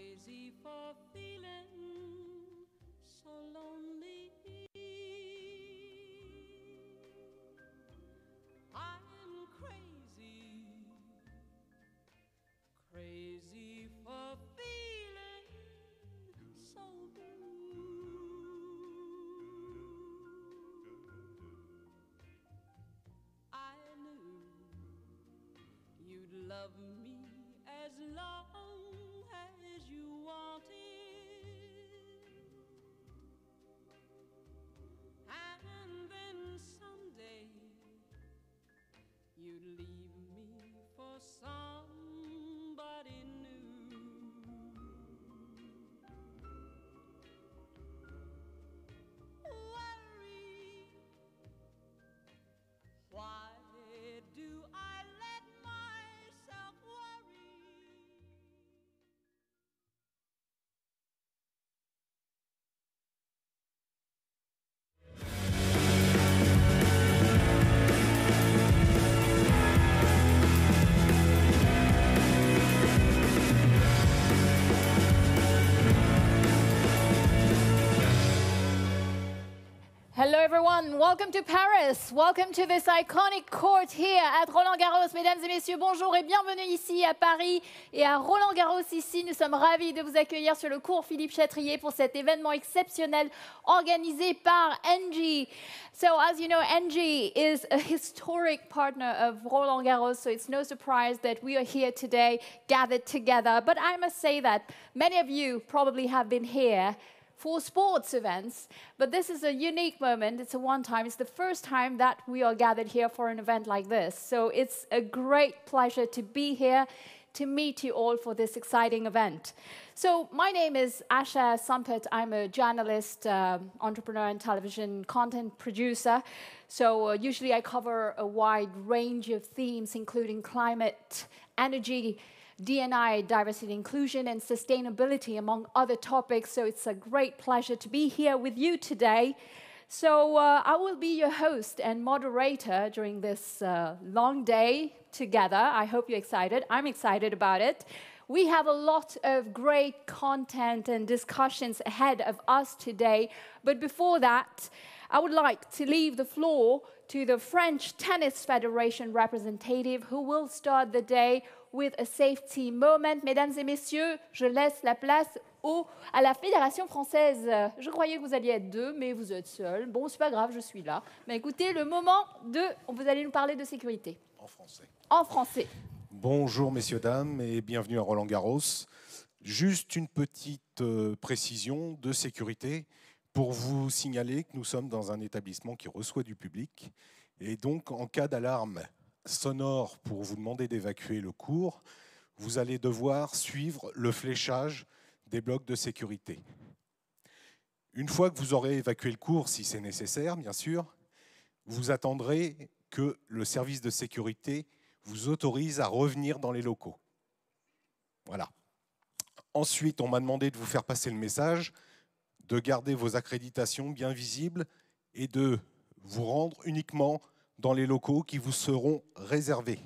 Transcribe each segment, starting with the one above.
crazy for feeling so lonely. I'm crazy, crazy for feeling so blue. I knew you'd love me as long as you wanted, and then someday you'd leave me for somebody new. Worry, why do I let myself worry? Hello everyone, welcome to Paris. Welcome to this iconic court here at Roland-Garros. Mesdames et messieurs, bonjour et bienvenue ici à Paris et à Roland-Garros ici. Nous sommes ravis de vous accueillir sur le cours Philippe Chatrier pour cet événement exceptionnel organisé par ENGIE. So as you know, ENGIE is a historic partner of Roland-Garros, so it's no surprise that we are here today gathered together. But I must say that many of you probably have been here for sports events, but this is a unique moment. It's a one-time. It's the first time that we are gathered here for an event like this. So it's a great pleasure to be here, to meet you all for this exciting event. So my name is Asha Sampet. I'm a journalist, entrepreneur, and television content producer. So usually I cover a wide range of themes, including climate, energy, D&I, diversity, inclusion, and sustainability, among other topics. So it's a great pleasure to be here with you today. So I will be your host and moderator during this long day together. I hope you're excited. I'm excited about it. We have a lot of great content and discussions ahead of us today. But before that, I would like to leave the floor to the French Tennis Federation representative who will start the day with a safety moment. Mesdames et messieurs, je laisse la place à la Fédération française. Je croyais que vous alliez être deux, mais vous êtes seul. Bon, c'est pas grave, je suis là. Mais écoutez, le moment vous allez nous parler de sécurité. En français. En français. Bonjour messieurs, dames et bienvenue à Roland-Garros. Juste une petite précision de sécurité pour vous signaler que nous sommes dans un établissement qui reçoit du public. Et donc, en cas d'alarme sonore pour vous demander d'évacuer le cours, vous allez devoir suivre le fléchage des blocs de sécurité. Une fois que vous aurez évacué le cours, si c'est nécessaire, bien sûr, vous attendrez que le service de sécurité vous autorise à revenir dans les locaux. Voilà. Ensuite, on m'a demandé de vous faire passer le message, de garder vos accréditations bien visibles et de vous rendre uniquement dans les locaux qui vous seront réservés.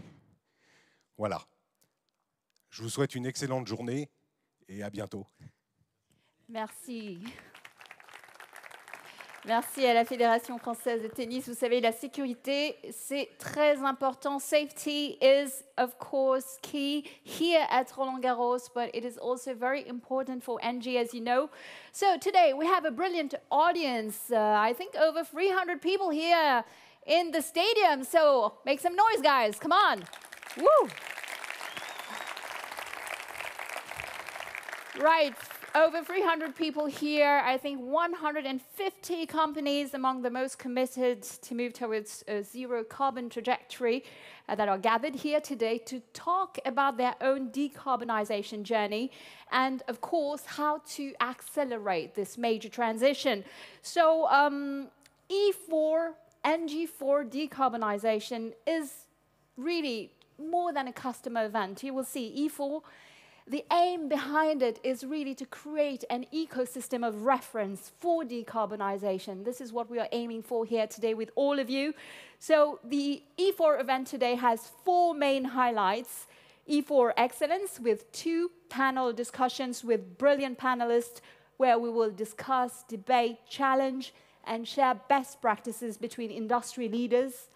Voilà. Je vous souhaite une excellente journée et à bientôt. Merci. Merci à la Fédération française de tennis. Vous savez, la sécurité, c'est très important. Safety is, of course, key here at Roland-Garros, but it is also very important for ENGIE, as you know. So today we have a brilliant audience. I think over 300 people here in the stadium. So make some noise, guys. Come on. Woo! Right. Over 300 people here, I think 150 companies among the most committed to move towards a zero carbon trajectory that are gathered here today to talk about their own decarbonization journey and, of course, how to accelerate this major transition. So E4, ENGIE4 decarbonization is really more than a customer event. You will see E4. The aim behind it is really to create an ecosystem of reference for decarbonization. This is what we are aiming for here today with all of you. So the E4 event today has 4 main highlights. E4 Excellence with 2 panel discussions with brilliant panelists where we will discuss, debate, challenge, and share best practices between industry leaders.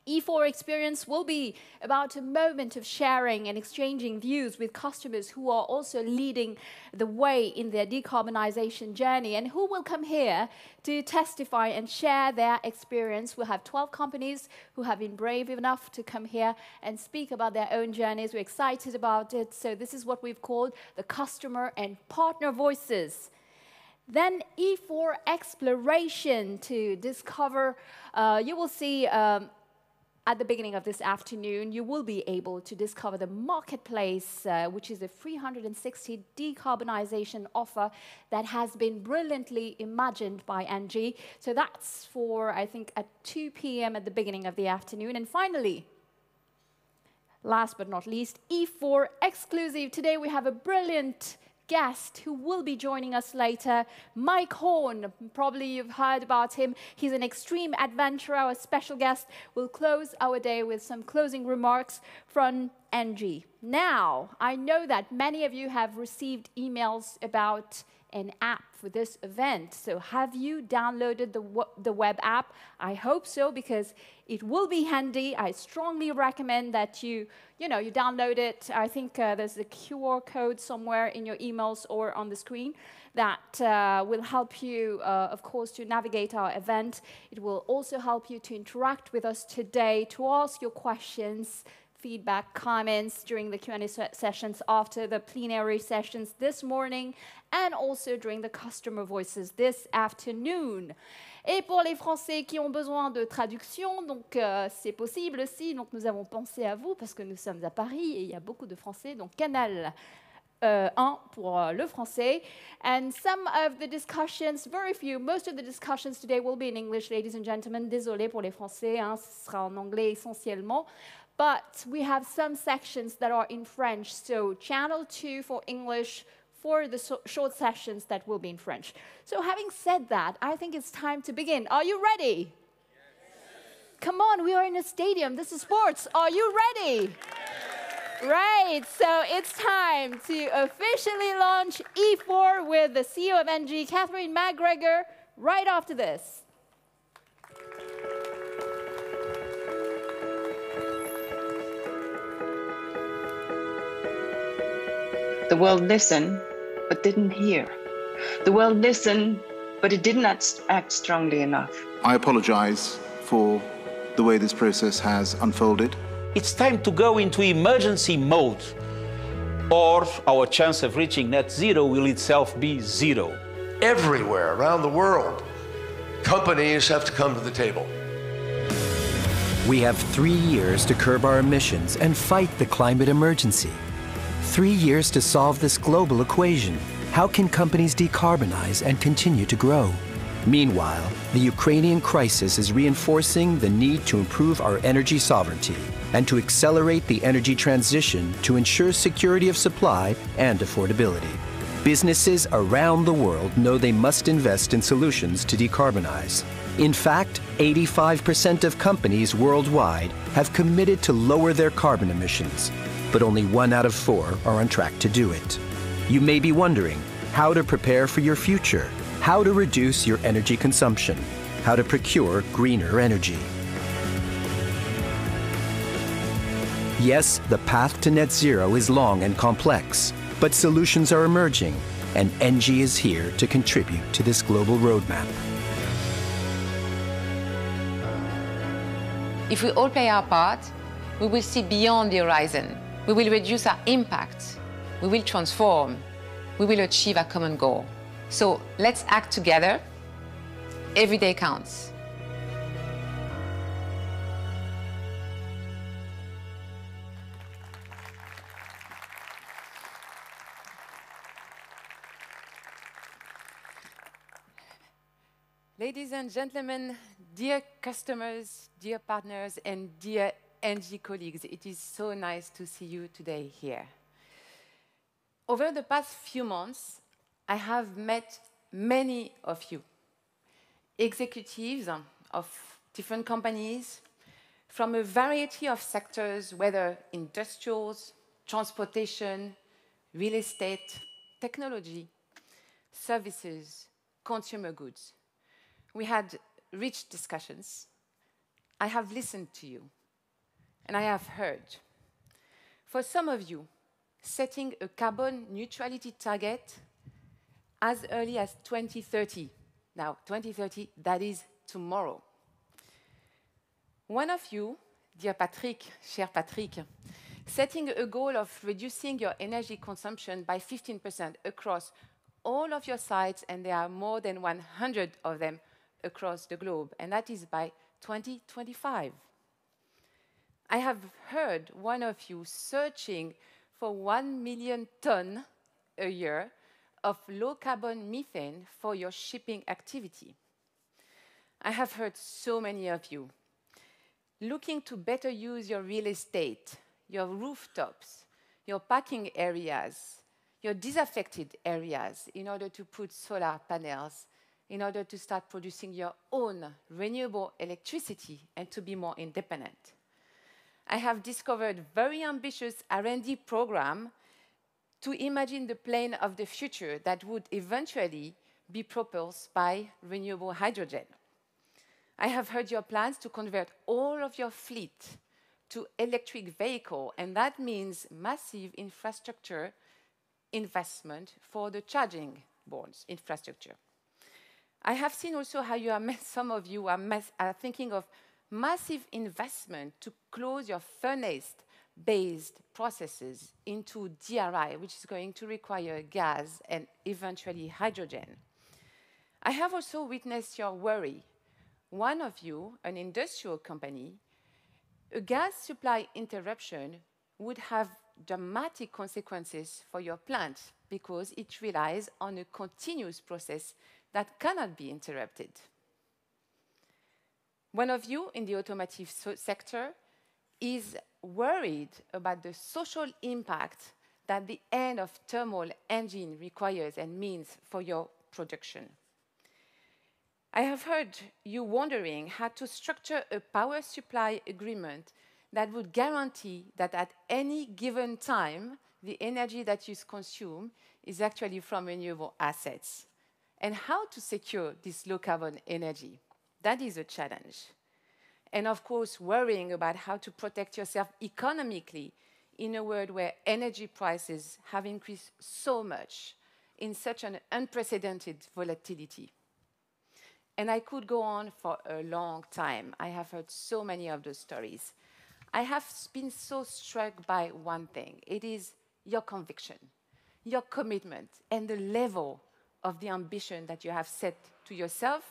E4 Experience will be about a moment of sharing and exchanging views with customers who are also leading the way in their decarbonization journey and who will come here to testify and share their experience. We'll have 12 companies who have been brave enough to come here and speak about their own journeys. We're excited about it. So this is what we've called the customer and partner voices. Then E4 Exploration to discover, you will see at the beginning of this afternoon, you will be able to discover the marketplace, which is a 360 decarbonization offer that has been brilliantly imagined by ENGIE. So that's for, I think, at 2 p.m. at the beginning of the afternoon. And finally, last but not least, E4 Exclusive. Today we have a brilliant guest who will be joining us later, Mike Horn. Probably you've heard about him. He's an extreme adventurer. Our special guest will close our day with some closing remarks from ENGIE. Now, I know that many of you have received emails about an app for this event. So have you downloaded the web app? I hope so, because it will be handy. I strongly recommend that you download it. I think there's a QR code somewhere in your emails or on the screen that will help you, of course, to navigate our event. It will also help you to interact with us today, to ask your questions, feedback, comments during the Q&A sessions after the plenary sessions this morning, and also during the customer voices this afternoon. Et pour les Français qui ont besoin de traduction, donc c'est possible aussi. Donc nous avons pensé à vous parce que nous sommes à Paris et il y a beaucoup de Français. Donc canal 1 pour le français. And some of the discussions, very few, most of the discussions today will be in English, ladies and gentlemen. Désolé pour les Français, hein, ce sera en anglais essentiellement. But we have some sections that are in French, so channel 2 for English, for the short sessions that will be in French. So having said that, I think it's time to begin. Are you ready? Yes. Come on, we are in a stadium. This is sports. Are you ready? Yes. Right, so it's time to officially launch E4 with the CEO of ENGIE, Catherine MacGregor, right after this. The world listened, but didn't hear. The world listened, but it did not act strongly enough. I apologize for the way this process has unfolded. It's time to go into emergency mode, or our chance of reaching net zero will itself be zero. Everywhere around the world, companies have to come to the table. We have 3 years to curb our emissions and fight the climate emergency. 3 years to solve this global equation. How can companies decarbonize and continue to grow? Meanwhile, the Ukrainian crisis is reinforcing the need to improve our energy sovereignty and to accelerate the energy transition to ensure security of supply and affordability. Businesses around the world know they must invest in solutions to decarbonize. In fact, 85% of companies worldwide have committed to lower their carbon emissions, but only 1 out of 4 are on track to do it. You may be wondering how to prepare for your future, how to reduce your energy consumption, how to procure greener energy. Yes, the path to net zero is long and complex, but solutions are emerging, and ENGIE is here to contribute to this global roadmap. If we all play our part, we will see beyond the horizon. We will reduce our impact. We will transform. We will achieve our common goal. So let's act together. Every day counts. Ladies and gentlemen, dear customers, dear partners, and dear ENGIE colleagues, it is so nice to see you today here. Over the past few months, I have met many of you, executives of different companies, from a variety of sectors, whether industrials, transportation, real estate, technology, services, consumer goods. We had rich discussions. I have listened to you, and I have heard. For some of you, setting a carbon neutrality target as early as 2030. Now, 2030, that is tomorrow. One of you, dear Patrick, cher Patrick, setting a goal of reducing your energy consumption by 15% across all of your sites, and there are more than 100 of them across the globe, and that is by 2025. I have heard one of you searching for 1 million tons a year of low-carbon methane for your shipping activity. I have heard so many of you looking to better use your real estate, your rooftops, your parking areas, your disaffected areas in order to put solar panels, in order to start producing your own renewable electricity and to be more independent. I have discovered very ambitious R&D program to imagine the plane of the future that would eventually be propelled by renewable hydrogen. I have heard your plans to convert all of your fleet to electric vehicle, and that means massive infrastructure investment for the charging boards infrastructure. I have seen also how you are, some of you are thinking of massive investment to close your furnace-based processes into DRI, which is going to require gas and eventually hydrogen. I have also witnessed your worry. One of you, an industrial company, a gas supply interruption would have dramatic consequences for your plant because it relies on a continuous process that cannot be interrupted. One of you in the automotive sector is worried about the social impact that the end of thermal engine requires and means for your production. I have heard you wondering how to structure a power supply agreement that would guarantee that at any given time, the energy that you consume is actually from renewable assets, and how to secure this low-carbon energy. That is a challenge. And of course, worrying about how to protect yourself economically in a world where energy prices have increased so much in such an unprecedented volatility. And I could go on for a long time. I have heard so many of those stories. I have been so struck by one thing. It is your conviction, your commitment, and the level of the ambition that you have set to yourself,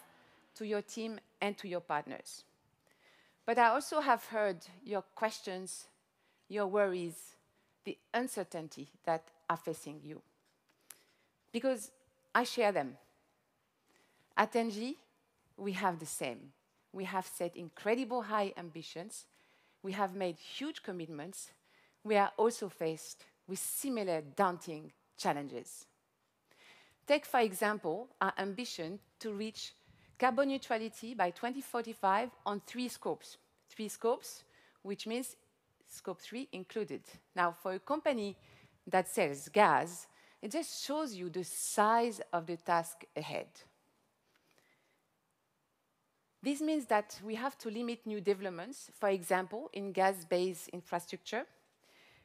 to your team, and to your partners. But I also have heard your questions, your worries, the uncertainty that are facing you. Because I share them. At ENGIE, we have the same. We have set incredible high ambitions. We have made huge commitments. We are also faced with similar daunting challenges. Take, for example, our ambition to reach carbon neutrality by 2045 on 3 scopes. 3 scopes, which means scope 3 included. Now, for a company that sells gas, it just shows you the size of the task ahead. This means that we have to limit new developments, for example, in gas-based infrastructure,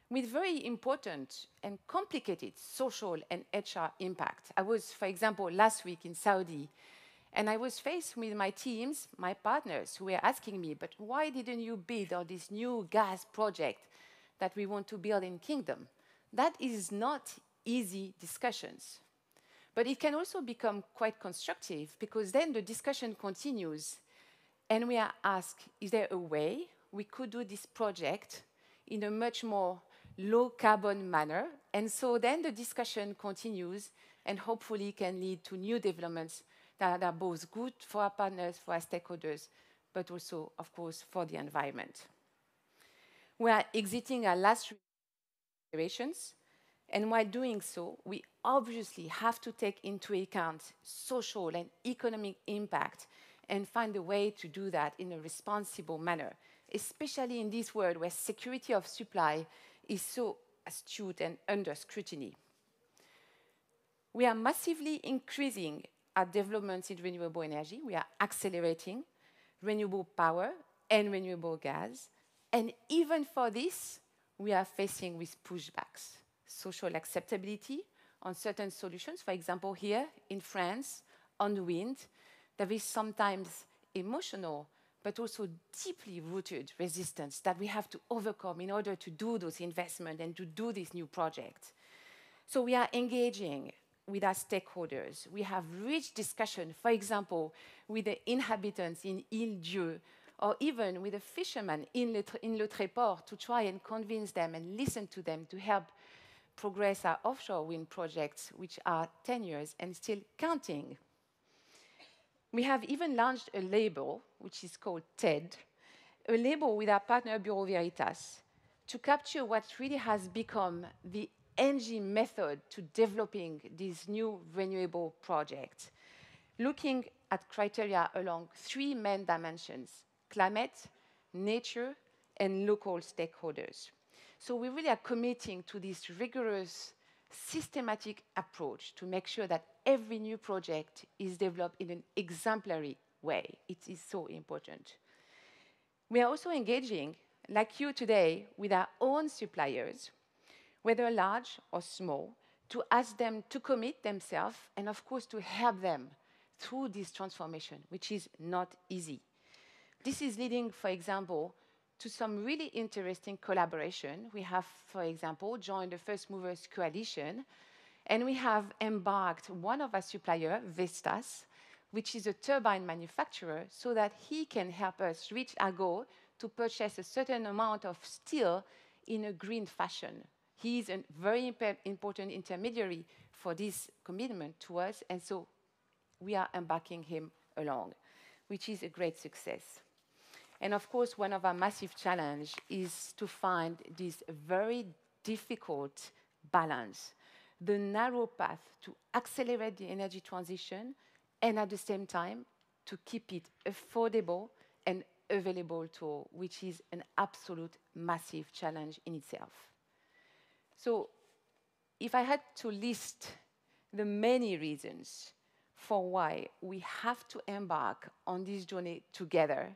with very important and complicated social and HR impact. I was, for example, last week in Saudi, and I was faced with my teams, my partners, who were asking me, but why didn't you bid on this new gas project that we want to build in Kingdom? That is not easy discussions. But it can also become quite constructive, because then the discussion continues, and we are asked, is there a way we could do this project in a much more low-carbon manner? And so then the discussion continues and hopefully can lead to new developments that are both good for our partners, for our stakeholders, but also, of course, for the environment. We are exiting our last generations, and while doing so, we obviously have to take into account social and economic impact and find a way to do that in a responsible manner, especially in this world where security of supply is so astute and under scrutiny. We are massively increasing our developments in renewable energy. We are accelerating renewable power and renewable gas. And even for this, we are facing with pushbacks. Social acceptability on certain solutions, for example, here in France, on wind, there is sometimes emotional, but also deeply rooted resistance that we have to overcome in order to do those investments and to do this new project. So we are engaging with our stakeholders. We have rich discussion, for example, with the inhabitants in Île-Dieu, or even with the fishermen in Le Tréport to try and convince them and listen to them to help progress our offshore wind projects, which are 10 years and still counting. We have even launched a label, which is called TED, a label with our partner Bureau Veritas, to capture what really has become the ENGIE method to developing these new renewable projects, looking at criteria along 3 main dimensions: climate, nature, and local stakeholders. So we really are committing to this rigorous, systematic approach to make sure that every new project is developed in an exemplary way. It is so important. We are also engaging, like you today, with our own suppliers, whether large or small, to ask them to commit themselves and, of course, to help them through this transformation, which is not easy. This is leading, for example, to some really interesting collaboration. We have, for example, joined the First Movers Coalition, and we have embarked one of our suppliers, Vestas, which is a turbine manufacturer, so that he can help us reach our goal to purchase a certain amount of steel in a green fashion. He is a very important intermediary for this commitment to us, and so we are embarking him along, which is a great success. And of course, one of our massive challenges is to find this very difficult balance, the narrow path to accelerate the energy transition and at the same time to keep it affordable and available to all, which is an absolute massive challenge in itself. So if I had to list the many reasons for why we have to embark on this journey together,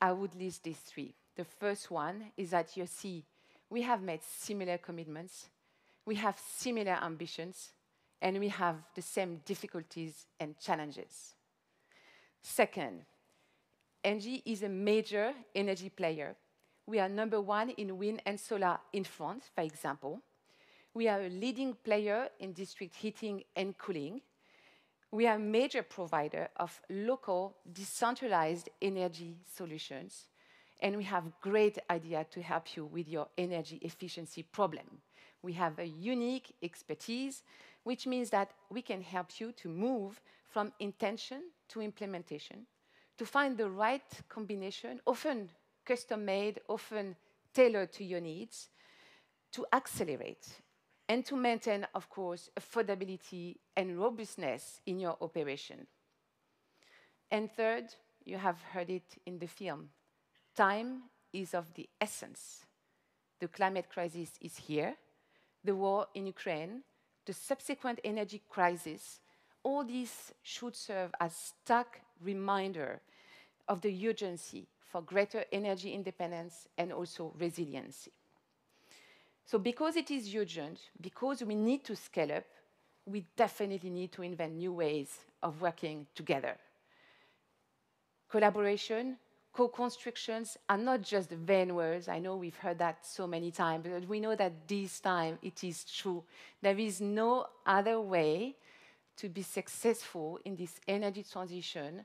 I would list these 3. The first one is that you see we have made similar commitments, we have similar ambitions, and we have the same difficulties and challenges. Second, ENGIE is a major energy player. We are number 1 in wind and solar in France, for example. We are a leading player in district heating and cooling. We are a major provider of local, decentralized energy solutions, and we have great ideas to help you with your energy efficiency problem. We have a unique expertise, which means that we can help you to move from intention to implementation, to find the right combination, often custom-made, often tailored to your needs, to accelerate, and to maintain, of course, affordability and robustness in your operation. And third, you have heard it in the film, time is of the essence. The climate crisis is here, the war in Ukraine, the subsequent energy crisis, all these should serve as stark reminder of the urgency for greater energy independence and also resiliency. So because it is urgent, because we need to scale up, we definitely need to invent new ways of working together. Collaboration, co-constructions are not just vain words. I know we've heard that so many times, but we know that this time it is true. There is no other way to be successful in this energy transition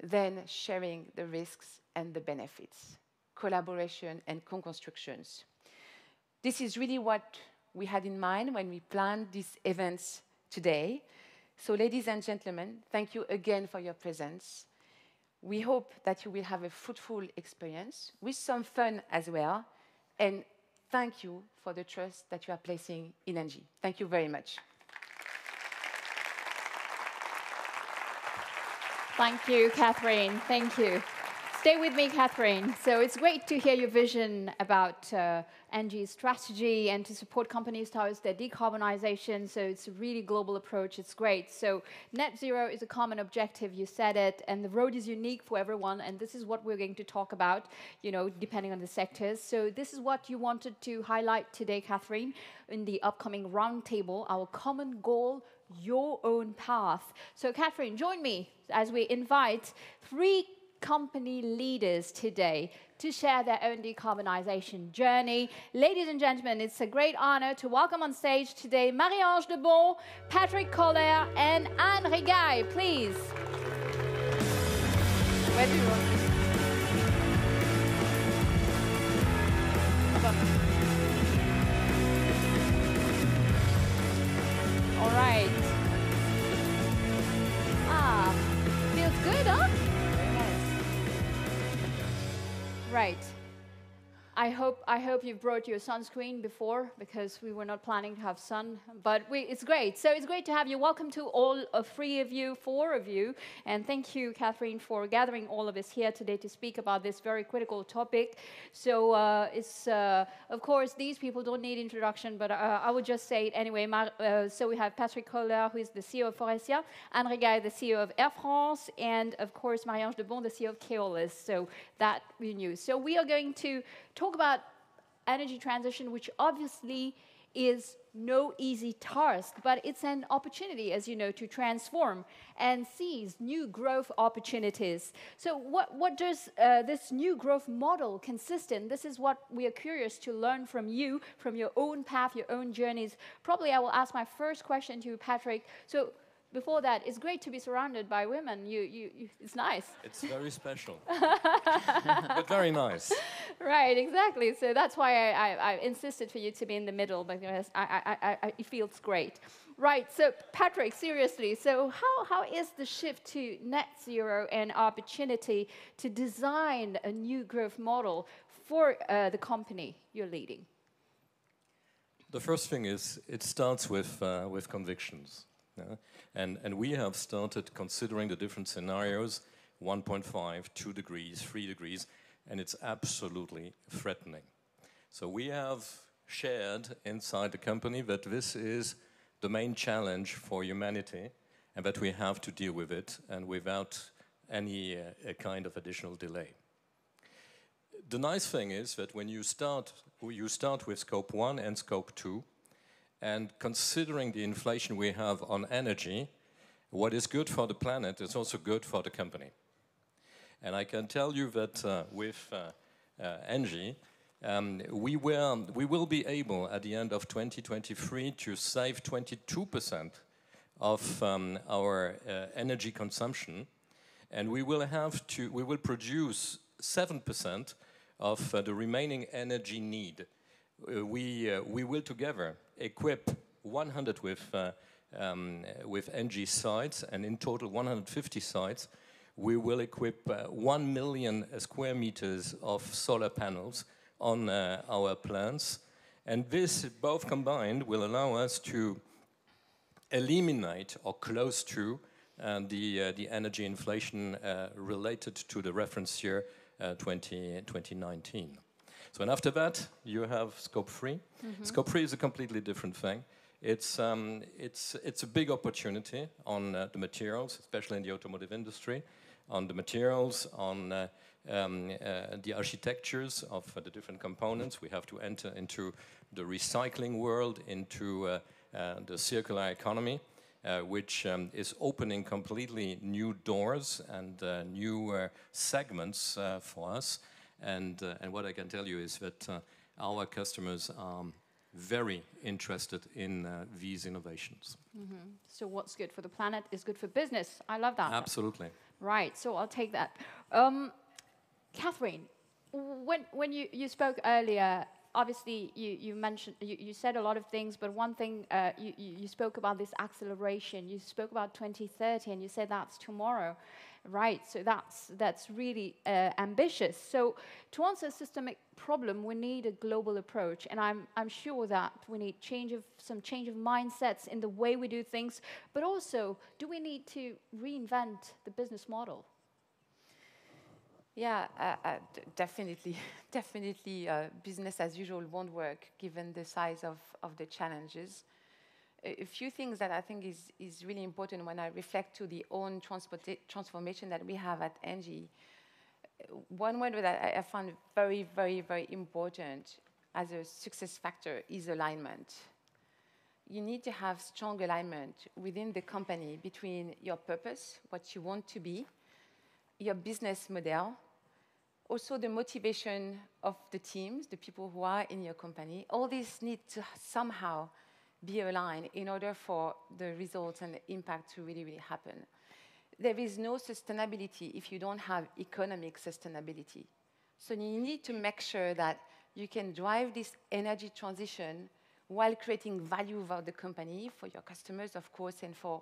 than sharing the risks and the benefits. Collaboration and co-constructions. This is really what we had in mind when we planned these events today. So ladies and gentlemen, thank you again for your presence. We hope that you will have a fruitful experience with some fun as well. And thank you for the trust that you are placing in ENGIE. Thank you very much. Thank you, Catherine. Thank you. Stay with me, Catherine. So it's great to hear your vision about ENGIE's strategy and to support companies towards their decarbonization. So it's a really global approach. It's great. So net zero is a common objective. You said it. And the road is unique for everyone. And this is what we're going to talk about, you know, depending on the sectors. So this is what you wanted to highlight today, Catherine, in the upcoming roundtable, our common goal, your own path. So Catherine, join me as we invite 3 company leaders today to share their own decarbonization journey. Ladies and gentlemen, it's a great honor to welcome on stage today Marie-Ange Debon, Patrick Koller, and Anne Rigail, please. Where do you want? All right. Ah, feels good, huh? Right. I hope you brought your sunscreen before, because we were not planning to have sun, but it's great. So it's great to have you. Welcome to all 3 of you, 4 of you, and thank you, Catherine, for gathering all of us here today to speak about this very critical topic. So of course, these people don't need introduction, but I would just say it anyway. So we have Patrick Koller, who is the CEO of Faurecia, Anne Rigail, the CEO of Air France, and of course, Marie-Ange Debon, the CEO of Keolis. So that we knew. So we are going to talk about energy transition, which obviously is no easy task, but it's an opportunity, as you know, to transform and seize new growth opportunities. So what does this new growth model consist in? This is what we are curious to learn from you, from your own path, your own journeys. Probably I will ask my first question to you, Patrick. So before that, it's great to be surrounded by women. It's nice. It's very special, but very nice. Right, exactly. So that's why I insisted for you to be in the middle, because it feels great. Right, so Patrick, seriously, so how is the shift to net zero an opportunity to design a new growth model for the company you're leading? The first thing is it starts with convictions. And we have started considering the different scenarios, 1.5, 2 degrees, 3 degrees, and it's absolutely threatening. So we have shared inside the company that this is the main challenge for humanity and that we have to deal with it, and without any kind of additional delay. The nice thing is that when you start with scope 1 and scope 2, and considering the inflation we have on energy, what is good for the planet is also good for the company. And I can tell you that with ENGIE, we will be able at the end of 2023 to save 22% of our energy consumption, and we will produce 7% of the remaining energy need. We will together equip 100 with ENGIE sites, and in total 150 sites. We will equip 1 million square meters of solar panels on our plants, and this both combined will allow us to eliminate or close to the energy inflation related to the reference year 2019. So, and after that, you have scope 3. Mm-hmm. Scope 3 is a completely different thing. It's a big opportunity on the materials, especially in the automotive industry, on the materials, on the architectures of the different components. We have to enter into the recycling world, into the circular economy, which is opening completely new doors and new segments for us. And what I can tell you is that our customers are very interested in these innovations. Mm-hmm. So what's good for the planet is good for business. I love that. Absolutely. Right, so I'll take that. Catherine, when you spoke earlier, obviously you mentioned, you said a lot of things, but one thing, you spoke about this acceleration. You spoke about 2030, and you said that's tomorrow. Right, so that's really ambitious. So to answer a systemic problem, we need a global approach, and I'm sure that we need some change of mindsets in the way we do things, but also, do we need to reinvent the business model? Yeah, definitely. Definitely, business as usual won't work given the size of the challenges. A few things that I think is really important when I reflect to the own transformation that we have at ENGIE. One word that I found very, very, very important as a success factor is alignment. You need to have strong alignment within the company between your purpose, what you want to be, your business model, also the motivation of the teams, the people who are in your company. All these need to somehow be aligned in order for the results and the impact to really, really happen. There is no sustainability if you don't have economic sustainability. So you need to make sure that you can drive this energy transition while creating value for the company, for your customers, of course, and for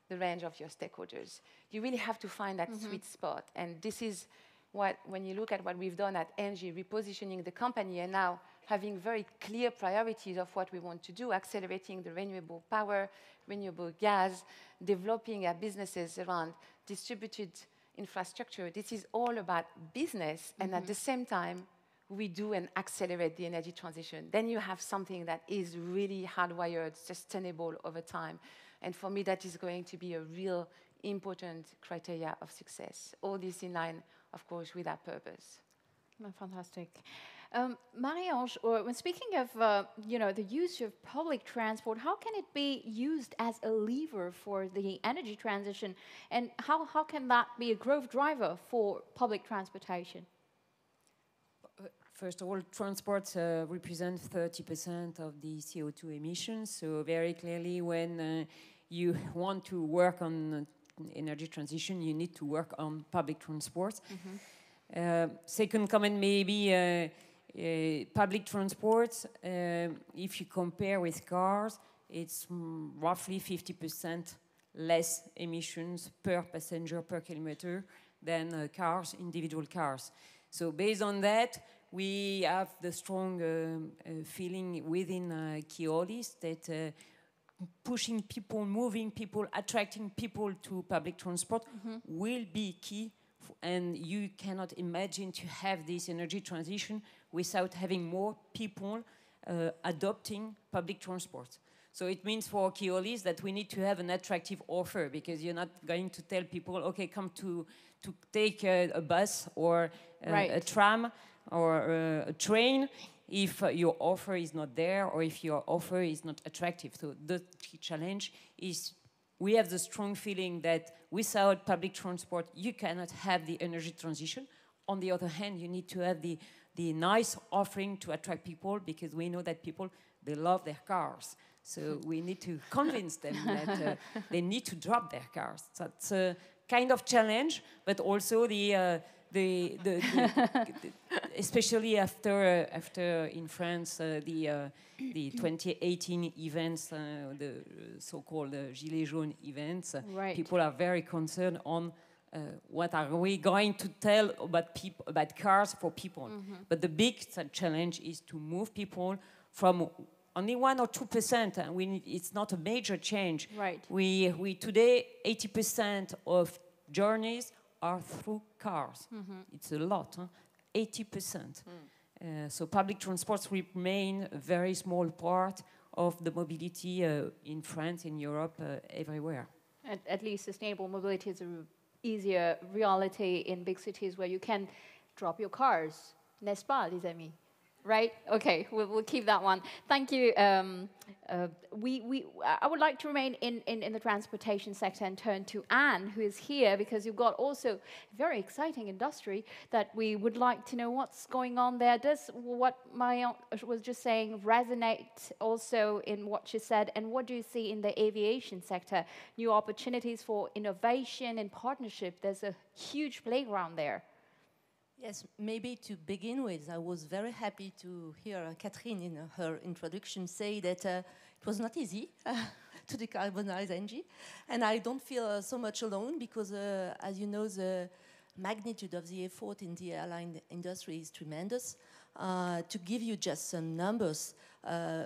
the range of your stakeholders. You really have to find that sweet spot. And this is what, when you look at what we've done at ENGIE, repositioning the company and now having very clear priorities of what we want to do, accelerating the renewable power, renewable gas, developing our businesses around distributed infrastructure. This is all about business, and at the same time, we do and accelerate the energy transition. Then you have something that is really hardwired, sustainable over time. And for me, that is going to be a real important criteria of success. All this in line, of course, with our purpose. Fantastic. Marie-Ange, when speaking of the use of public transport, how can it be used as a lever for the energy transition, and how can that be a growth driver for public transportation? First of all, transport represents 30% of the CO2 emissions. So very clearly, when you want to work on energy transition, you need to work on public transport. Second comment, maybe public transport, if you compare with cars, it's roughly 50% less emissions per passenger per kilometer than cars, individual cars. So based on that, we have the strong feeling within Keolis that pushing people, moving people, attracting people to public transport will be key. And you cannot imagine to have this energy transition without having more people adopting public transport. So it means for Keolis that we need to have an attractive offer, because you're not going to tell people, okay, come to take a bus or a tram or a train if your offer is not there or if your offer is not attractive. So the challenge is we have the strong feeling that without public transport, you cannot have the energy transition. On the other hand, you need to have the nice offering to attract people, because we know that people, they love their cars. So we need to convince them that they need to drop their cars. That's a kind of challenge, but also especially after in France the 2018 events, the so-called Gilets jaunes events, people are very concerned on what are we going to tell about cars for people. But the big challenge is to move people from only 1 or 2%, and it's not a major change. We today 80% of journeys are through cars. It's a lot, 80%. So public transports remain a very small part of the mobility in France, in Europe, everywhere. At least sustainable mobility is an easier reality in big cities where you can drop your cars. N'est-ce pas, les amis? Right? Okay, we'll keep that one. Thank you. I would like to remain in the transportation sector and turn to Anne, who is here, because you've got also a very exciting industry that we would like to know what's going on there. Does what Marion was just saying resonate also in what she said? And what do you see in the aviation sector? New opportunities for innovation and partnership. There's a huge playground there. Yes, maybe to begin with, I was very happy to hear Catherine in her introduction say that it was not easy to decarbonize ENGIE. And I don't feel so much alone, because as you know, the magnitude of the effort in the airline industry is tremendous. To give you just some numbers,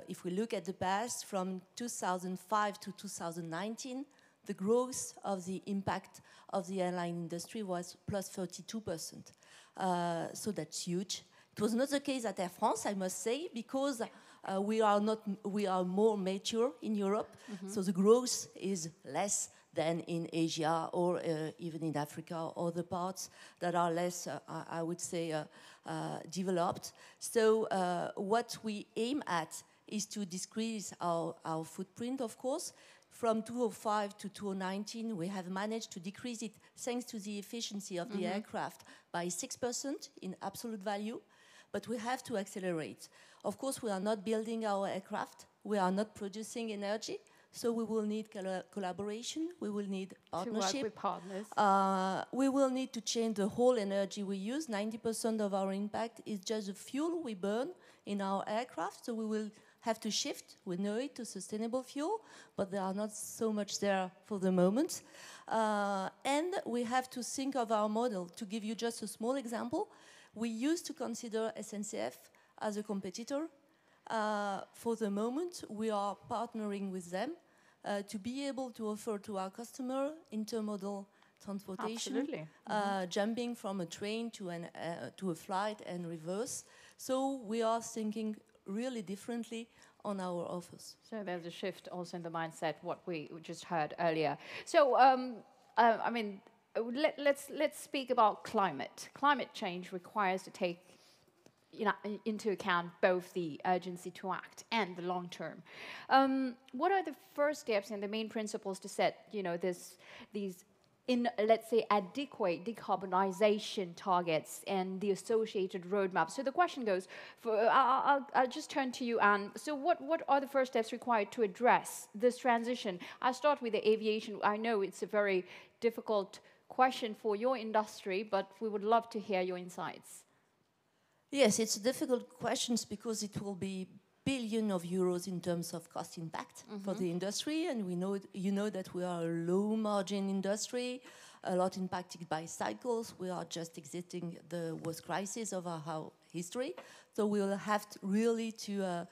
if we look at the past, from 2005 to 2019, the growth of the impact of the airline industry was plus 32%. So that's huge. It was not the case at Air France, I must say, because we are more mature in Europe, so the growth is less than in Asia or even in Africa or other parts that are less, I would say, developed. So what we aim at is to decrease our footprint, of course. From 2005 to 2019, we have managed to decrease it thanks to the efficiency of the aircraft by 6% in absolute value, but we have to accelerate. Of course, we are not building our aircraft, we are not producing energy, so we will need collaboration, we will need partnership. To work with partners. We will need to change the whole energy we use. 90% of our impact is just the fuel we burn in our aircraft, so we will have to shift, we know it, to sustainable fuel, but they are not so much there for the moment. And we have to think of our model. To give you just a small example, we used to consider SNCF as a competitor. For the moment, we are partnering with them to be able to offer to our customer intermodal transportation, jumping from a train to a flight and reverse. So we are thinking really differently on our offers. So there's a shift also in the mindset, what we just heard earlier. So, I mean, let's speak about climate. Climate change requires to take into account both the urgency to act and the long term. What are the first steps and the main principles to set, these let's say, adequate decarbonization targets and the associated roadmap? So the question goes, I'll just turn to you, Anne. So what are the first steps required to address this transition? I'll start with the aviation. I know it's a very difficult question for your industry, but we would love to hear your insights. Yes, it's a difficult question because it will be billions of euros in terms of cost impact for the industry, and we know that we are a low margin industry, a lot impacted by cycles. We are just exiting the worst crisis of our history, so we will have really to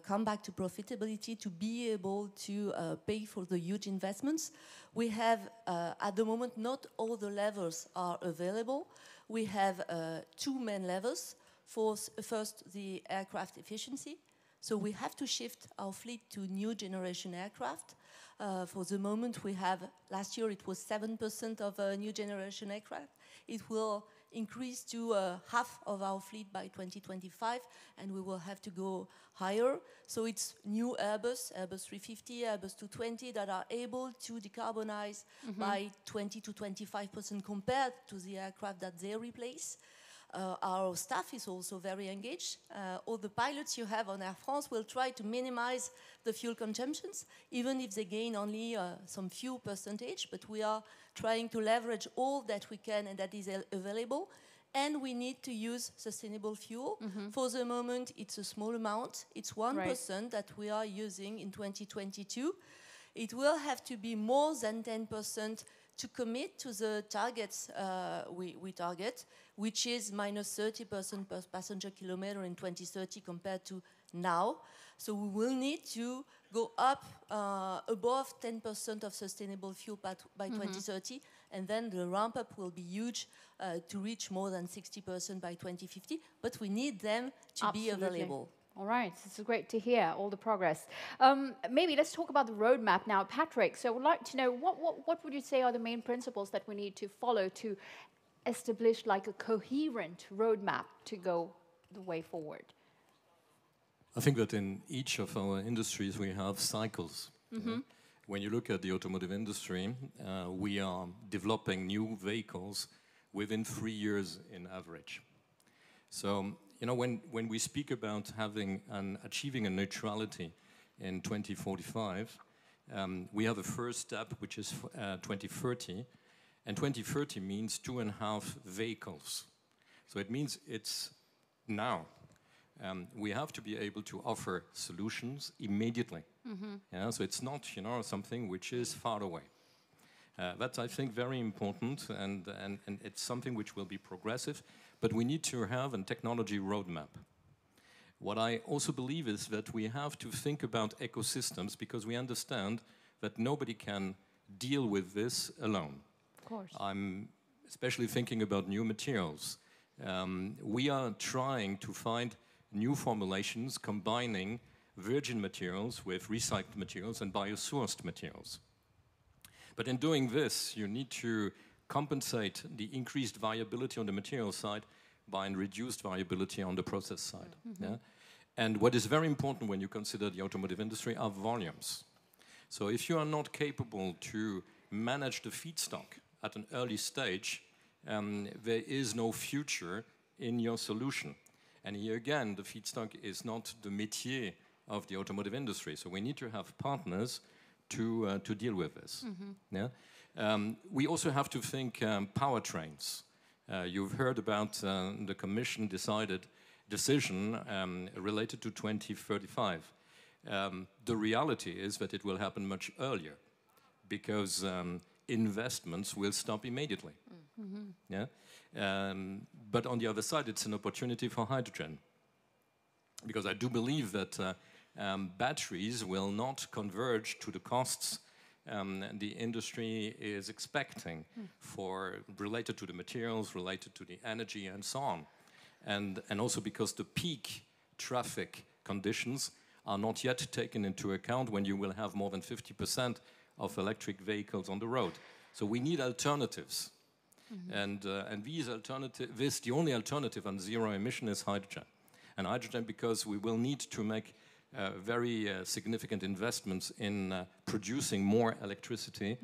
come back to profitability to be able to pay for the huge investments. We have, at the moment, not all the levels are available. We have two main levels. First, the aircraft efficiency. So we have to shift our fleet to new generation aircraft. For the moment, we have, last year it was 7% of new generation aircraft. It will increase to half of our fleet by 2025, and we will have to go higher. So it's new Airbus 350, Airbus 220 that are able to decarbonize by 20 to 25% compared to the aircraft that they replace. Our staff is also very engaged. All the pilots you have on Air France will try to minimize the fuel consumptions, even if they gain only some few percentage, but we are trying to leverage all that we can and that is available. And we need to use sustainable fuel. For the moment, it's a small amount. It's 1% that we are using in 2022. It will have to be more than 10% to commit to the targets we target, which is minus 30% per passenger kilometer in 2030 compared to now. So we will need to go up above 10% of sustainable fuel by 2030, and then the ramp-up will be huge to reach more than 60% by 2050, but we need them to be available. All right, it's great to hear all the progress. Maybe let's talk about the roadmap now. Patrick, so I would like to know, what would you say are the main principles that we need to follow to establish like a coherent roadmap to go the way forward? I think that in each of our industries we have cycles. When you look at the automotive industry, we are developing new vehicles within 3 years in average. So, when we speak about achieving a neutrality in 2045, we have a first step, which is 2030, and 2030 means 2.5 vehicles. So it means it's now. We have to be able to offer solutions immediately. So it's not, something which is far away. That's, I think, very important, and it's something which will be progressive, but we need to have a technology roadmap. What I also believe is that we have to think about ecosystems, because we understand that nobody can deal with this alone. Of course. I'm especially thinking about new materials. We are trying to find new formulations combining virgin materials with recycled materials and biosourced materials. But in doing this, you need to compensate the increased viability on the material side by a reduced viability on the process side. Yeah? And what is very important when you consider the automotive industry are volumes. So if you are not capable to manage the feedstock at an early stage, there is no future in your solution. And here again, the feedstock is not the métier of the automotive industry. So we need to have partners to deal with this. Yeah? We also have to think powertrains. You've heard about the Commission decision related to 2035. The reality is that it will happen much earlier because investments will stop immediately. Yeah? But on the other side, it's an opportunity for hydrogen. Because I do believe that batteries will not converge to the costs the industry is expecting related to the materials, related to the energy, and so on. And also because the peak traffic conditions are not yet taken into account when you will have more than 50% of electric vehicles on the road. So we need alternatives. And the only alternative on zero emission is hydrogen. And hydrogen because we will need to make very significant investments in producing more electricity,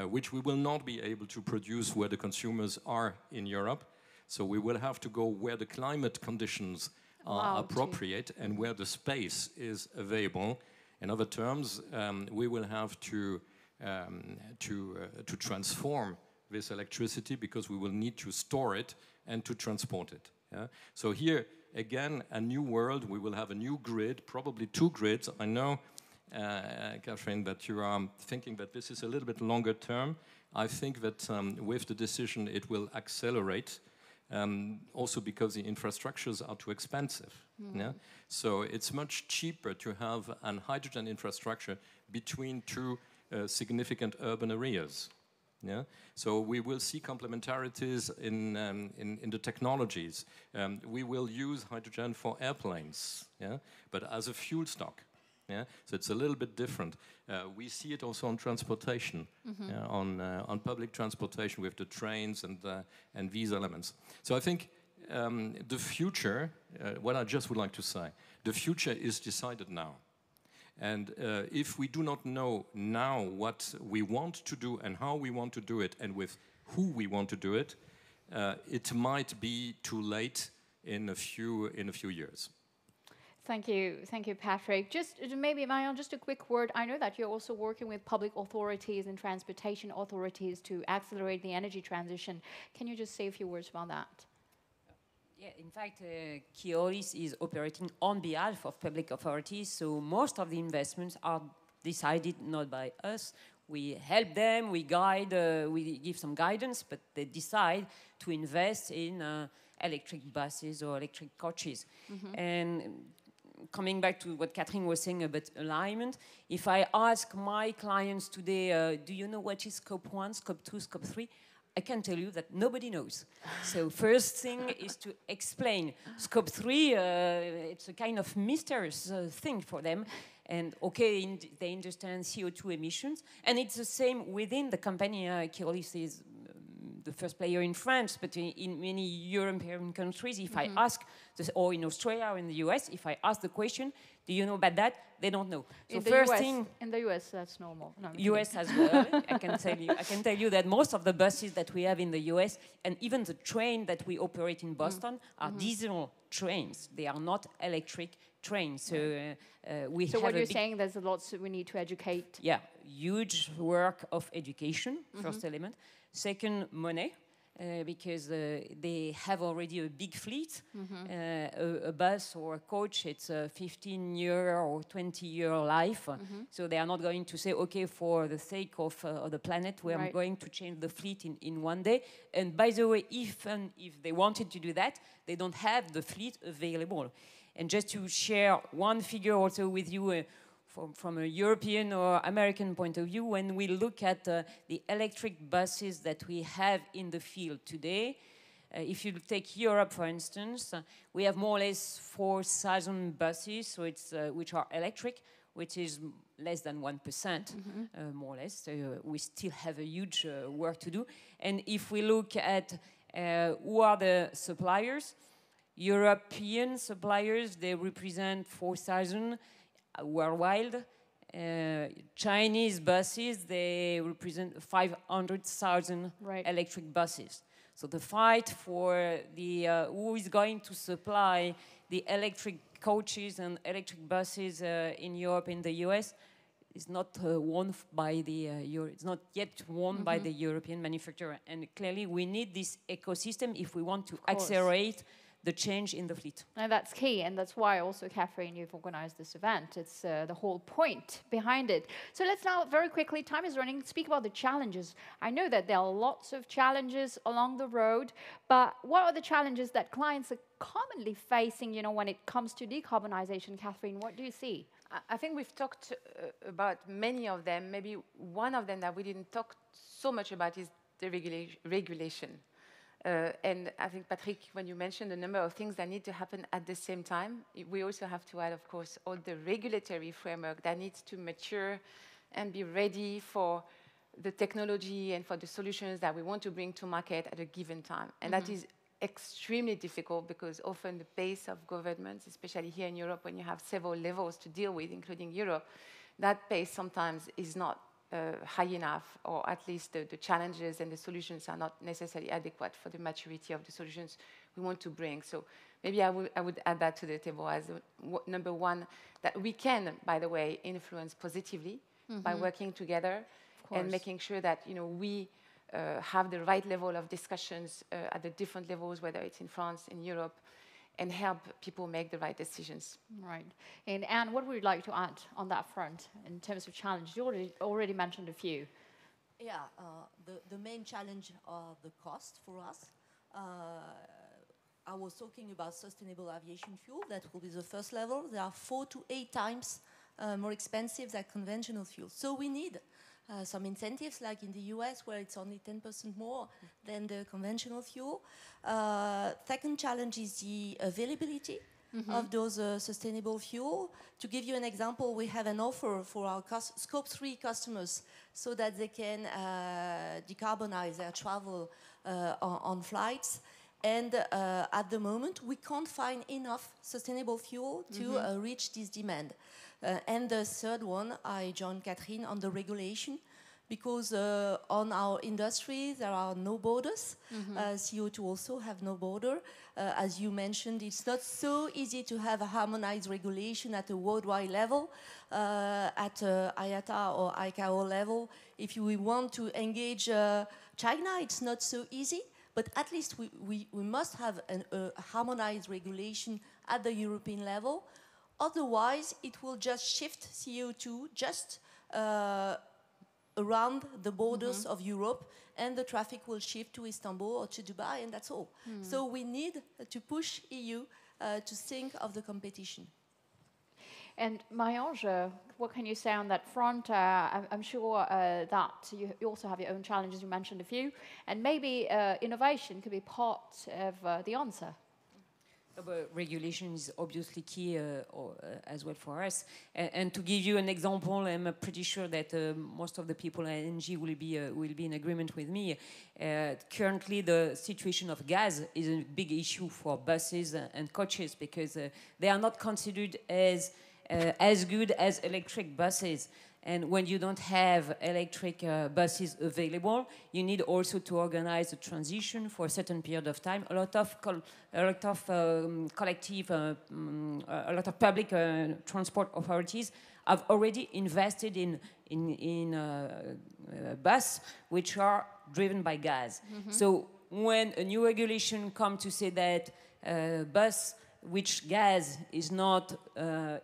which we will not be able to produce where the consumers are in Europe. So we will have to go where the climate conditions are appropriate and where the space is available. In other terms, we will have to transform this electricity because we will need to store it and to transport it. Yeah? So here, again, a new world. We will have a new grid, probably 2 grids. I know, Catherine, that you are thinking that this is a little bit longer term. I think that with the decision, it will accelerate, also because the infrastructures are too expensive. Yeah? So it's much cheaper to have a hydrogen infrastructure between 2 significant urban areas. Yeah? So we will see complementarities in the technologies. We will use hydrogen for airplanes, yeah? But as a fuel stock. Yeah? So it's a little bit different. We see it also on transportation, on public transportation with the trains and these elements. So I think the future, what I just would like to say, the future is decided now. And if we do not know now what we want to do and how we want to do it and with who we want to do it, it might be too late in a few years. Thank you, Patrick. Just maybe, Marion, just a quick word. I know that you're also working with public authorities and transportation authorities to accelerate the energy transition. Can you just say a few words about that? Yeah, in fact, Keolis is operating on behalf of public authorities, so most of the investments are decided not by us. We help them, we guide, we give some guidance, but they decide to invest in electric buses or electric coaches. And coming back to what Catherine was saying about alignment, if I ask my clients today, do you know what is Scope 1, Scope 2, Scope 3? I can tell you that nobody knows. So first thing is to explain. Scope 3, it's a kind of mysterious thing for them. And okay, they understand CO2 emissions. And it's the same within the company. Keolis is the first player in France, but in many European countries, if I ask, or in Australia or in the US, if I ask the question, do you know about that? They don't know. So in the US, that's normal. No, US as well. I can tell you that most of the buses that we have in the US, and even the train that we operate in Boston, are diesel trains. They are not electric trains. So we. So what you're saying, there's a lot we need to educate. Yeah, huge work of education. First element. Second, money. Because they have already a big fleet. A bus or a coach, it's a 15-year or 20-year life. So they are not going to say, okay, for the sake of the planet, we are going to change the fleet in one day. And by the way, if they wanted to do that, they don't have the fleet available. And just to share one figure also with you, from a European or American point of view, when we look at the electric buses that we have in the field today, if you take Europe, for instance, we have more or less 4,000 buses, so it's, which are electric, which is less than 1%, more or less. So we still have a huge work to do. And if we look at who are the suppliers, European suppliers, they represent 4,000 worldwide. Chinese buses, they represent 500,000 electric buses. So the fight for the who is going to supply the electric coaches and electric buses in Europe and the US is not won by the it's not yet won by the European manufacturer. And clearly, we need this ecosystem if we want to accelerate the change in the fleet. And that's key, and that's why also, Catherine, you've organized this event. It's the whole point behind it. So let's now, very quickly, time is running, speak about the challenges. I know that there are lots of challenges along the road, but what are the challenges that clients are commonly facing, you know, when it comes to decarbonization? Catherine, what do you see? I think we've talked about many of them. Maybe one of them that we didn't talk so much about is the regulation. And I think, Patrick, when you mentioned the number of things that need to happen at the same time, we also have to add, of course, all the regulatory framework that needs to mature and be ready for the technology and for the solutions that we want to bring to market at a given time. And that is extremely difficult because often the pace of governments, especially here in Europe, when you have several levels to deal with, including Europe, that pace sometimes is not high enough, or at least the challenges and the solutions are not necessarily adequate for the maturity of the solutions we want to bring. So maybe I would add that to the table as number one, that we can, by the way, influence positively by working together and making sure that, you know, we have the right level of discussions at the different levels, whether it's in France, in Europe, and help people make the right decisions. Right. And Anne, what would you like to add on that front in terms of challenge? You already mentioned a few. Yeah, the main challenge are the cost for us. I was talking about sustainable aviation fuel. That will be the first level. They are 4 to 8 times more expensive than conventional fuel. So we need some incentives, like in the US, where it's only 10% more than the conventional fuel. Second challenge is the availability of those sustainable fuel. To give you an example, we have an offer for our Scope 3 customers so that they can decarbonize their travel on flights. And at the moment, we can't find enough sustainable fuel to reach this demand. And the third one, I joined Catherine on the regulation, because on our industry, there are no borders. CO2 also have no border. As you mentioned, it's not so easy to have a harmonized regulation at a worldwide level, at IATA or ICAO level. If we want to engage China, it's not so easy. But at least we must have a harmonized regulation at the European level. Otherwise, it will just shift CO2 just around the borders of Europe, and the traffic will shift to Istanbul or to Dubai, and that's all. So we need to push EU to think of the competition. And Ange, what can you say on that front? I'm sure that you also have your own challenges. You mentioned a few, and maybe innovation could be part of the answer. But regulation is obviously key as well for us. And to give you an example, I'm pretty sure that most of the people at ENGIE will be in agreement with me. Currently, the situation of gas is a big issue for buses and coaches, because they are not considered as good as electric buses. And when you don't have electric buses available, you need also to organize a transition for a certain period of time. A lot of collective, a lot of public transport authorities have already invested in bus which are driven by gas. So when a new regulation comes to say that bus which gas is not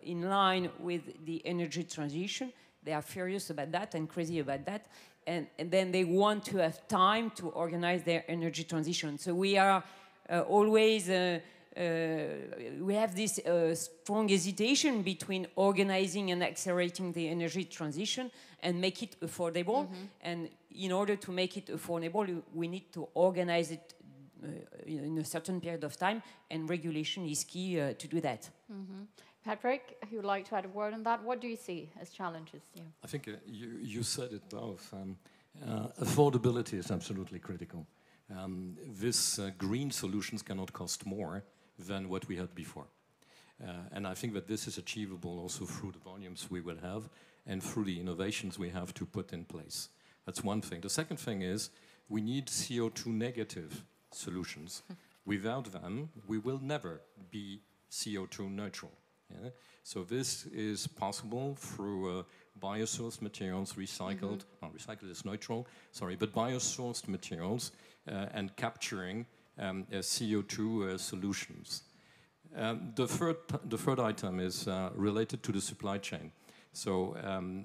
in line with the energy transition, they are furious about that and crazy about that. And then they want to have time to organize their energy transition. So we are always we have this strong hesitation between organizing and accelerating the energy transition and make it affordable. And in order to make it affordable, we need to organize it in a certain period of time, and regulation is key to do that. Patrick, you would like to add a word on that? What do you see as challenges? I think you said it both. Affordability is absolutely critical. This green solutions cannot cost more than what we had before. And I think that this is achievable also through the volumes we will have and through the innovations we have to put in place. That's one thing. The second thing is we need CO2 negative solutions. Without them, we will never be CO2 neutral. Yeah? So this is possible through biosourced materials, recycled, recycled is neutral, sorry, but biosourced materials and capturing CO2 solutions. The third item is related to the supply chain. So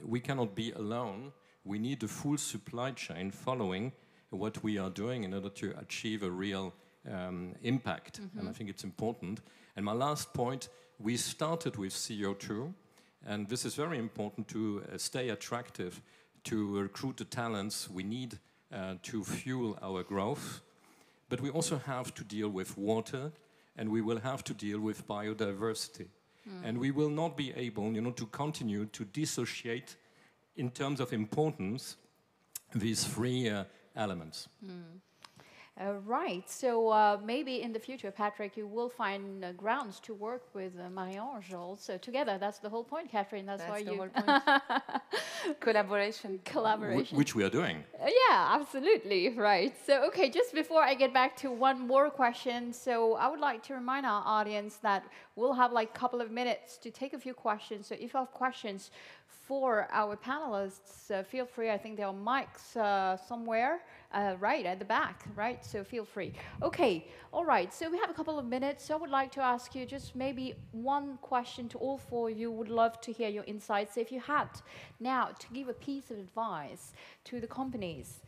we cannot be alone. We need the full supply chain following what we are doing in order to achieve a real impact. And I think it's important. And my last point, we started with CO2, and this is very important to stay attractive, to recruit the talents we need to fuel our growth. But we also have to deal with water, and we will have to deal with biodiversity. And we will not be able, to continue to dissociate in terms of importance these three elements. Right, so maybe in the future, Patrick, you will find grounds to work with Marie-Ange also together. That's the whole point, Catherine. That's why the you... whole point. Collaboration. Collaboration. Which we are doing. Yeah, absolutely, right. So, okay, just before I get back to one more question, so I would like to remind our audience that we'll have like a couple of minutes to take a few questions. So if you have questions for our panelists, feel free. I think there are mics somewhere, right at the back, right? So feel free. Okay, all right. So we have a couple of minutes. So I would like to ask you just maybe one question to all four of you. Would love to hear your insights. If you had now to give a piece of advice to the companies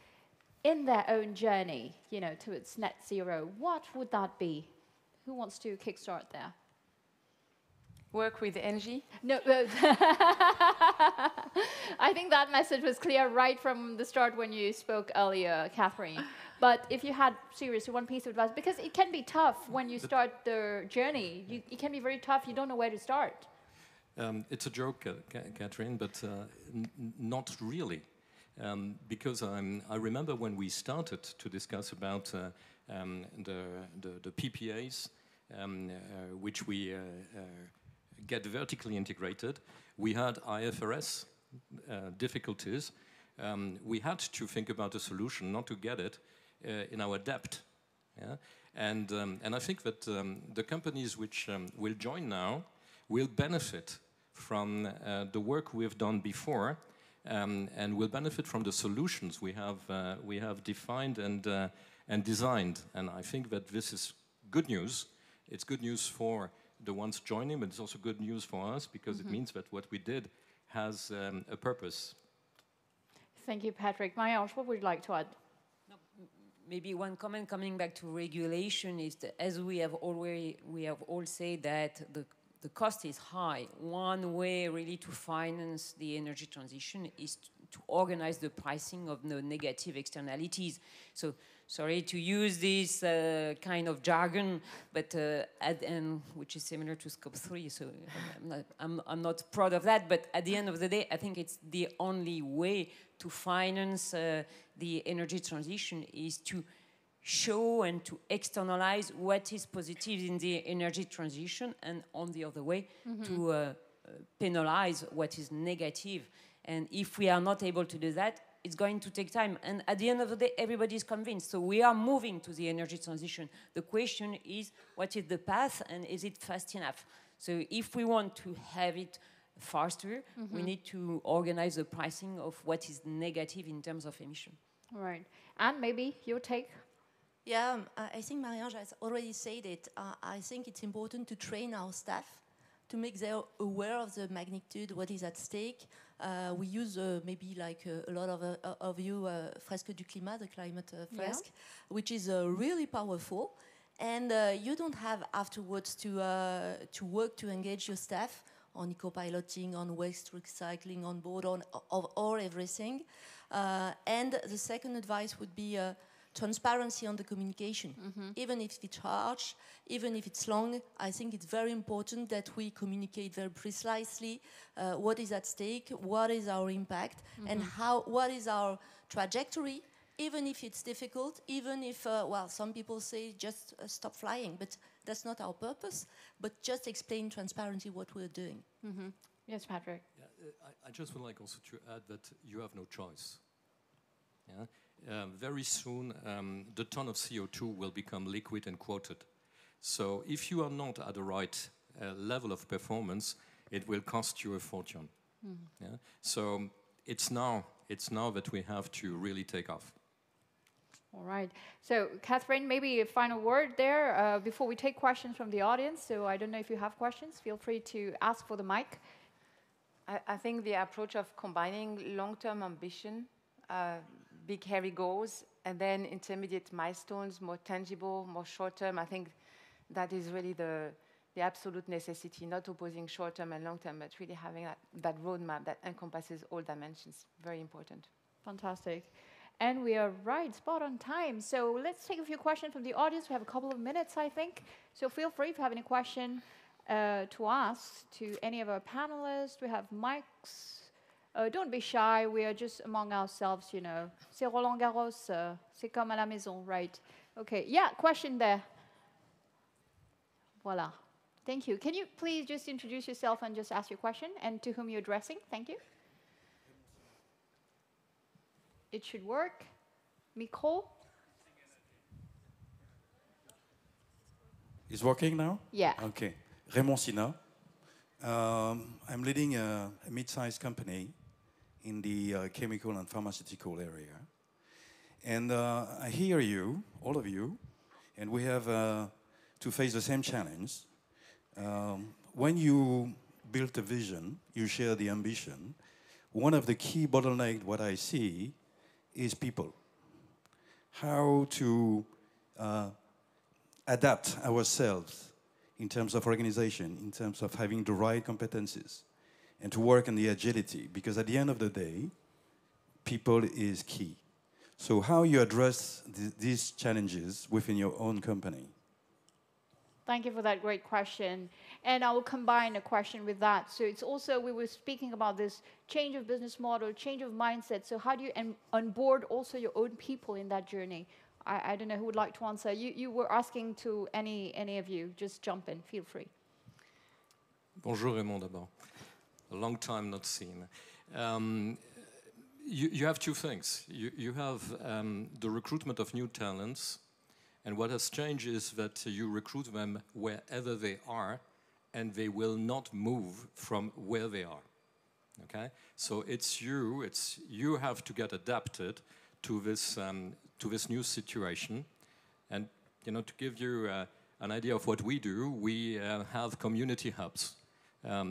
in their own journey, towards net zero, what would that be? Who wants to kickstart there? Work with ENGIE? No, I think that message was clear right from the start when you spoke earlier, Catherine. But if you had seriously one piece of advice, because it can be tough when you start the journey. It can be very tough. You don't know where to start. It's a joke, Catherine, but not really. Because I remember when we started to discuss about the PPAs, which we get vertically integrated. We had IFRS difficulties. We had to think about a solution, not to get it in our debt. Yeah? And I think that the companies which will join now will benefit from the work we've done before, and will benefit from the solutions we have defined and designed. And I think that this is good news. It's good news for the ones joining, but it's also good news for us because it means that what we did has a purpose. Thank you, Patrick. Marie-Ange, what would you like to add? Maybe one comment coming back to regulation is that, as we have all said, that the cost is high. One way really to finance the energy transition is to organize the pricing of the negative externalities. So sorry to use this kind of jargon, but which is similar to Scope 3, so I'm not proud of that, but at the end of the day, I think it's the only way to finance the energy transition is to show and to externalize what is positive in the energy transition, and on the other way, to penalize what is negative. And if we are not able to do that, it's going to take time. And at the end of the day, everybody is convinced. So we are moving to the energy transition. The question is, what is the path, and is it fast enough? So if we want to have it faster, we need to organize the pricing of what is negative in terms of emission. Right. And maybe your take? Yeah, I think Marie-Ange has already said it. I think it's important to train our staff to make them aware of the magnitude, what is at stake. We use maybe like a lot of you, Fresque du Climat, the climate fresque, which is really powerful. And you don't have afterwards to work to engage your staff on eco-piloting, on waste recycling, on board, or everything. And the second advice would be transparency on the communication. Even if it's harsh, even if it's long, I think it's very important that we communicate very precisely what is at stake, what is our impact, and what is our trajectory, even if it's difficult, even if, well, some people say just stop flying, but that's not our purpose, but just explain transparently what we're doing. Yes, Patrick. Yeah, I just would like also to add that you have no choice. Yeah? Very soon, the ton of CO2 will become liquid and quoted. So if you are not at the right level of performance, it will cost you a fortune. Yeah? So it's now that we have to really take off. All right. So, Catherine, maybe a final word there before we take questions from the audience. So I don't know if you have questions. Feel free to ask for the mic. I think the approach of combining long-term ambition, big hairy goals, and then intermediate milestones, more tangible, more short-term, I think that is really the absolute necessity, not opposing short-term and long-term, but really having that roadmap that encompasses all dimensions. Very important. Fantastic. And we are right, spot on time. So let's take a few questions from the audience. We have a couple of minutes, I think. So feel free if you have any question to ask to any of our panelists. We have mics. Don't be shy. We are just among ourselves, you know. C'est Roland Garros. C'est comme à la maison, right? Okay. Yeah, question there. Voila. Thank you. Can you please just introduce yourself and just ask your question and to whom you're addressing? Thank you. It should work. Micro. Is working now? Yeah. Okay. Raymond Sina. I'm leading a mid-sized company in the chemical and pharmaceutical area. And I hear you, all of you, and we have to face the same challenge. When you build a vision, you share the ambition. One of the key bottlenecks, what I see, is people. How to adapt ourselves in terms of organization, in terms of having the right competencies, and to work on the agility, because at the end of the day, people is key. So how you address these challenges within your own company? Thank you for that great question. And I will combine a question with that. So it's also, we were speaking about this change of business model, change of mindset. So how do you onboard also your own people in that journey? I don't know who would like to answer. You were asking to any of you. Just jump in. Feel free. Bonjour Raymond d'abord. A long time not seen. You have two things. You have the recruitment of new talents. And what has changed is that you recruit them wherever they are, and they will not move from where they are. Okay? So you have to get adapted to this new situation. And to give you an idea of what we do, we have community hubs.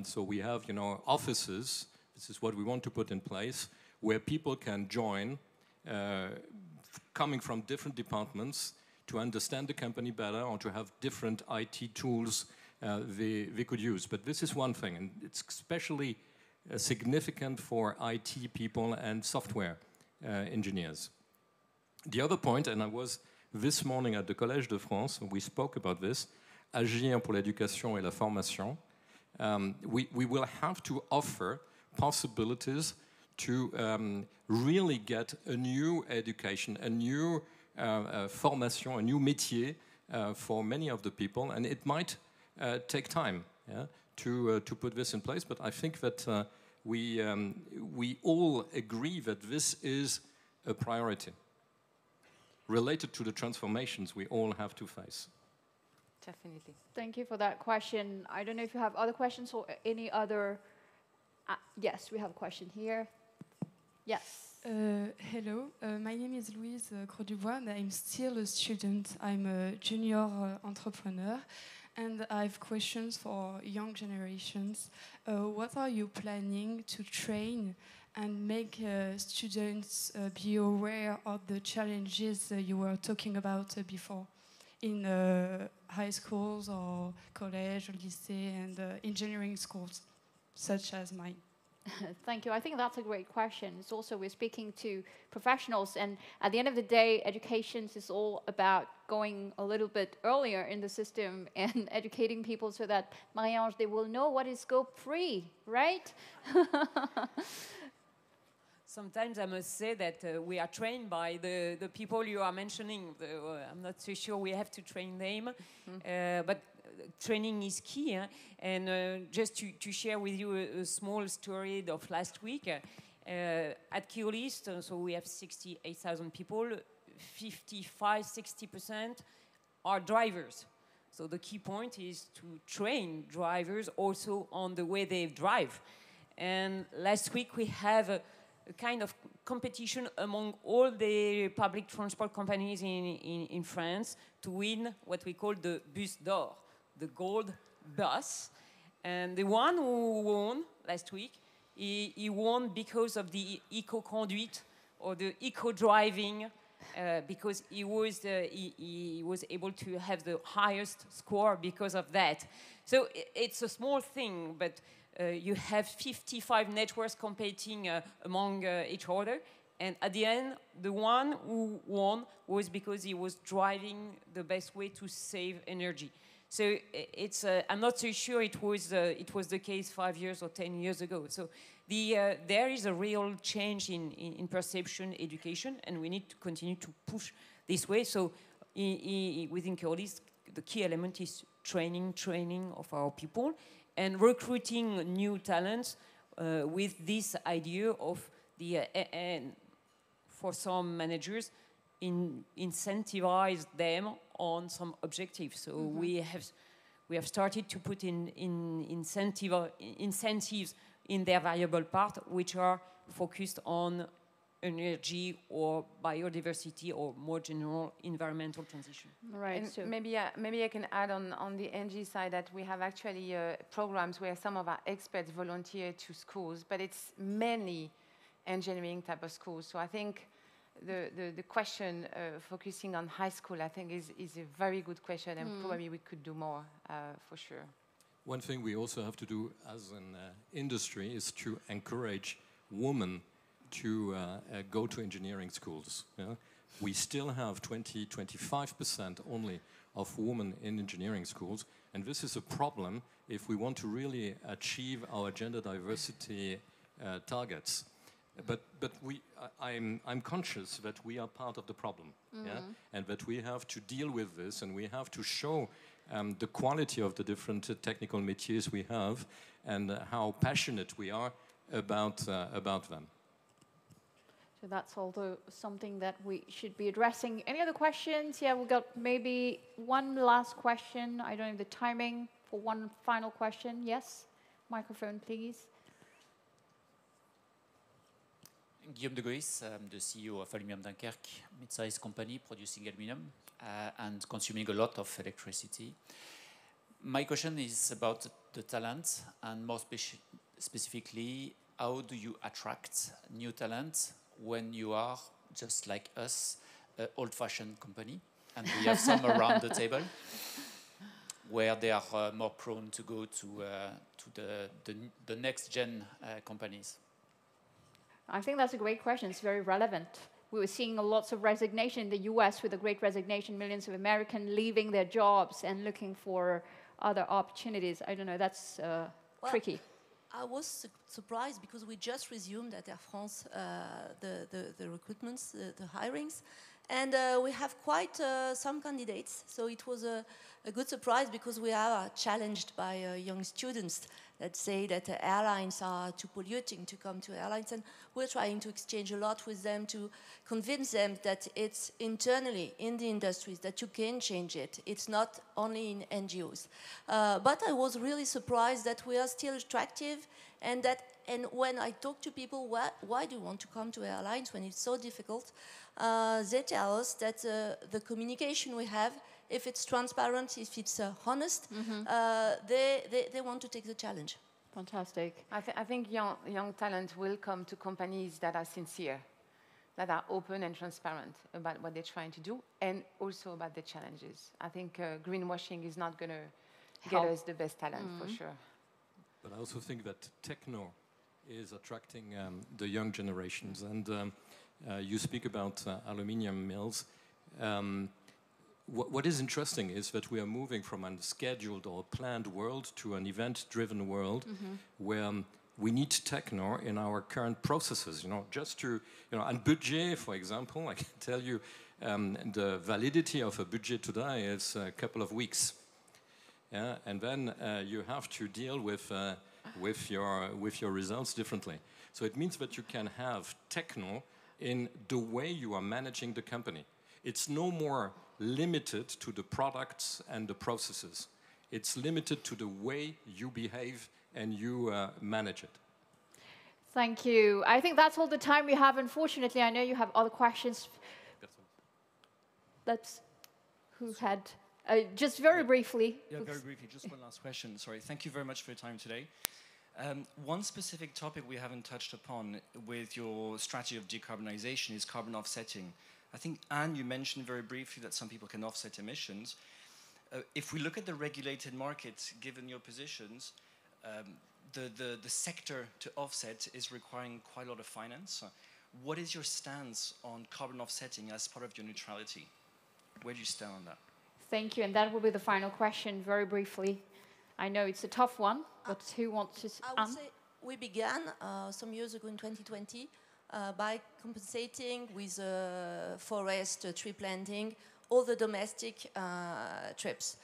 So we have offices. This is what we want to put in place, where people can join, coming from different departments, to understand the company better or to have different IT tools they could use. But this is one thing, and it's especially significant for IT people and software engineers. The other point, and I was this morning at the Collège de France, and we spoke about this, Agir pour l'éducation et la formation. We will have to offer possibilities to really get a new education, a new formation, a new métier for many of the people, and it might take time to put this in place. But I think that we all agree that this is a priority related to the transformations we all have to face. Definitely. Thank you for that question. I don't know if you have other questions or any other. Yes, we have a question here. Yes. Hello, my name is Louise Crodubois, and I'm still a student. I'm a junior entrepreneur, and I have questions for young generations. What are you planning to train and make students be aware of the challenges you were talking about before? in high schools or college or lycée and engineering schools, such as mine? Thank you. I think that's a great question. It's also, we're speaking to professionals, and at the end of the day, education is all about going a little bit earlier in the system and educating people so that, Marie-Ange, they will know what is scope 3, right? Sometimes I must say that we are trained by the people you are mentioning. I'm not so sure we have to train them, but training is key. And just to share with you a small story of last week, at Keolis, so we have 68,000 people, 55–60% are drivers. So the key point is to train drivers also on the way they drive. And last week we have a kind of competition among all the public transport companies in France to win what we call the Bus d'Or, the gold bus. And the one who won last week, he won because of the eco-conduite or the eco-driving, because he was able to have the highest score because of that. So it's a small thing, but you have 55 networks competing among each other. And at the end, the one who won was because he was driving the best way to save energy. So it's, I'm not so sure it was the case 5 years or 10 years ago. So there is a real change in perception, education, and we need to continue to push this way. So within Keolis, the key element is training of our people and recruiting new talents with this idea of and for some managers, incentivize them on some objectives. So we have started to put in incentives in their variable part, which are focused on energy or biodiversity or more general environmental transition. Right. And so maybe I can add on the ENGIE side that we have actually programs where some of our experts volunteer to schools, but it's mainly engineering type of schools. So I think the question focusing on high school, I think is a very good question, and probably we could do more for sure. One thing we also have to do as an industry is to encourage women to go to engineering schools. Yeah? We still have 20–25% only of women in engineering schools, and this is a problem if we want to really achieve our gender diversity targets. But I'm conscious that we are part of the problem, yeah? And that we have to deal with this, and we have to show the quality of the different technical métiers we have, and how passionate we are about them. So that's also something that we should be addressing. Any other questions? Yeah, we've got maybe one last question. I don't have the timing for one final question. Yes? Microphone, please. Guillaume de Gois, I'm the CEO of Aluminium Dunkerque, mid-sized company producing aluminum and consuming a lot of electricity. My question is about the talent, and more specifically, how do you attract new talent when you are, just like us, an old-fashioned company, and we have some around the table where they are more prone to go to the next-gen companies? I think that's a great question. It's very relevant. We were seeing lots of resignation in the US with the Great Resignation, millions of Americans leaving their jobs and looking for other opportunities. I don't know, that's tricky. I was surprised because we just resumed at Air France the recruitments, the hirings, and we have quite some candidates. So it was a good surprise because we are challenged by young students that say that airlines are too polluting to come to airlines, and we're trying to exchange a lot with them to convince them that it's internally in the industries that you can change it. It's not only in NGOs. But I was really surprised that we are still attractive, and when I talk to people, why do you want to come to airlines when it's so difficult? They tell us that the communication we have, if it's transparent, if it's honest, they want to take the challenge. Fantastic. I think young talent will come to companies that are sincere, that are open and transparent about what they're trying to do, and also about the challenges. I think greenwashing is not going to get us the best talent, for sure. But I also think that techno is attracting the young generations. And you speak about aluminium mills. What is interesting is that we are moving from a scheduled or planned world to an event-driven world where we need techno in our current processes, just to, and budget, for example, I can tell you the validity of a budget today is a couple of weeks. Yeah, and then you have to deal with your results differently. So it means that you can have techno in the way you are managing the company. It's no more limited to the products and the processes. It's limited to the way you behave and you manage it. Thank you. I think that's all the time we have, unfortunately. I know you have other questions. That's who had... just very briefly. Yeah, very briefly, just one last question. Sorry, thank you very much for your time today. One specific topic we haven't touched upon with your strategy of decarbonization is carbon offsetting. I think, Anne, you mentioned very briefly that some people can offset emissions. If we look at the regulated market, given your positions, the sector to offset is requiring quite a lot of finance. What is your stance on carbon offsetting as part of your neutrality? Where do you stand on that? Thank you, and that will be the final question, very briefly. I know it's a tough one, but who wants to... I would say we began some years ago in 2020 by compensating with forest tree planting all the domestic trips.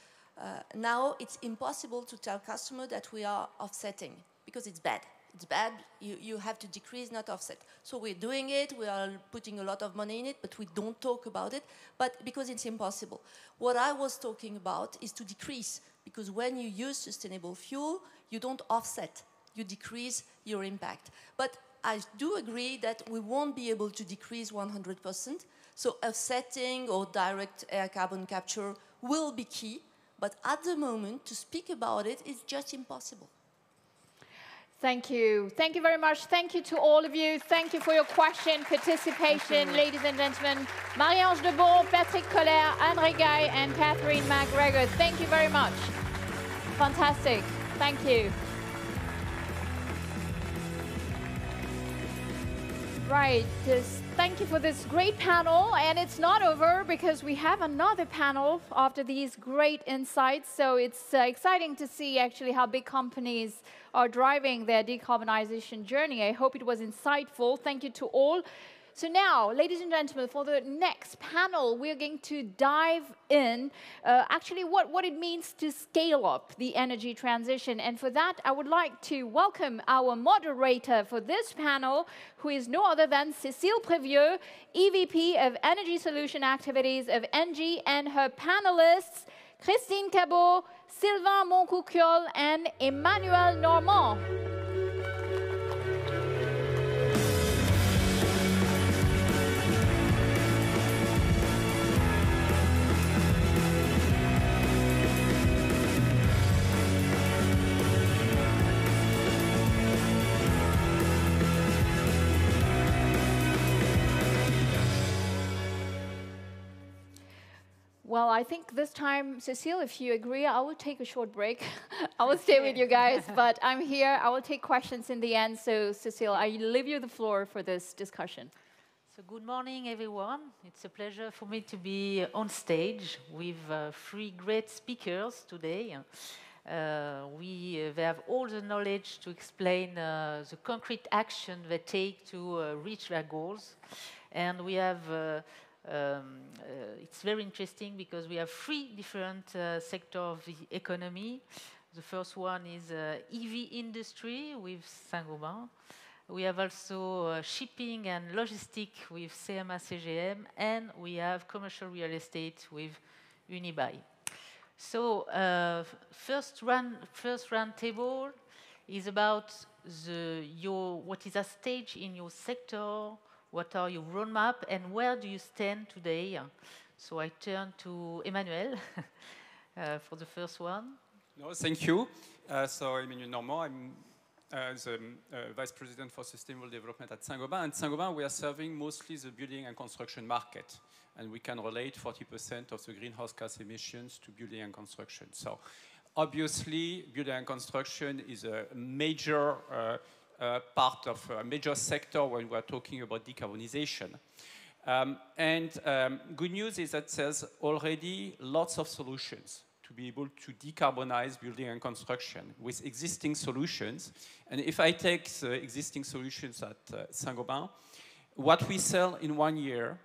Now it's impossible to tell customers that we are offsetting because it's bad. It's bad. You have to decrease, not offset. So we're doing it. We are putting a lot of money in it, but we don't talk about it, but because it's impossible. What I was talking about is to decrease, because when you use sustainable fuel, you don't offset. You decrease your impact. But I do agree that we won't be able to decrease 100%. So offsetting or direct air carbon capture will be key. But at the moment, to speak about it is just impossible. Thank you. Thank you very much. Thank you to all of you. Thank you for your question, participation, ladies and gentlemen. Marie-Ange Debon, Patrick Koller, Anne Rigail, and Catherine MacGregor. Thank you very much. Fantastic. Thank you. Right. Thank you for this great panel. And it's not over because we have another panel after these great insights. So it's exciting to see actually how big companies are driving their decarbonization journey. I hope it was insightful. Thank you to all. So now, ladies and gentlemen, for the next panel, we're going to dive in actually what it means to scale up the energy transition. And for that, I would like to welcome our moderator for this panel, who is no other than Cécile Prévieu, EVP of Energy Solution Activities of ENGIE, and her panelists, Christine Cabau, Sylvain Montcouquiol, and Emmanuel Normant. Well, I think this time, Cécile, if you agree, I will take a short break. I will stay with you guys, but I'm here. I will take questions in the end. So, Cécile, I leave you the floor for this discussion. So, good morning, everyone. It's a pleasure for me to be on stage with three great speakers today. They have all the knowledge to explain the concrete action they take to reach their goals. And we have... it's very interesting because we have three different sectors of the economy. The first one is EV industry with Saint-Gobain. We have also shipping and logistics with CMA CGM, and we have commercial real estate with Unibail. So first round table is about what is at stage in your sector. What are your roadmap and where do you stand today? So I turn to Emmanuel for the first one. No, thank you. So Emmanuel Normant, I'm the Vice President for Sustainable Development at Saint-Gobain. At Saint-Gobain, we are serving mostly the building and construction market. And we can relate 40% of the greenhouse gas emissions to building and construction. So obviously, building and construction is a major part of a major sector when we are talking about decarbonization. Good news is that there's already lots of solutions to be able to decarbonize building and construction with existing solutions. And if I take the existing solutions at Saint-Gobain, what we sell in 1 year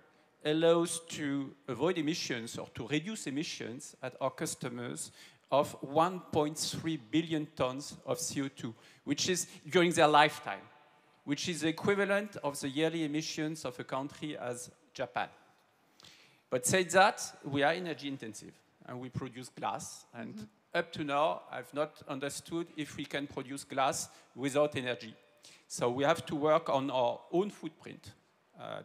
allows to avoid emissions or to reduce emissions at our customers of 1.3 billion tons of CO2, which is during their lifetime, which is the equivalent of the yearly emissions of a country as Japan. But said that, we are energy intensive and we produce glass. And up to now, I've not understood if we can produce glass without energy. So we have to work on our own footprint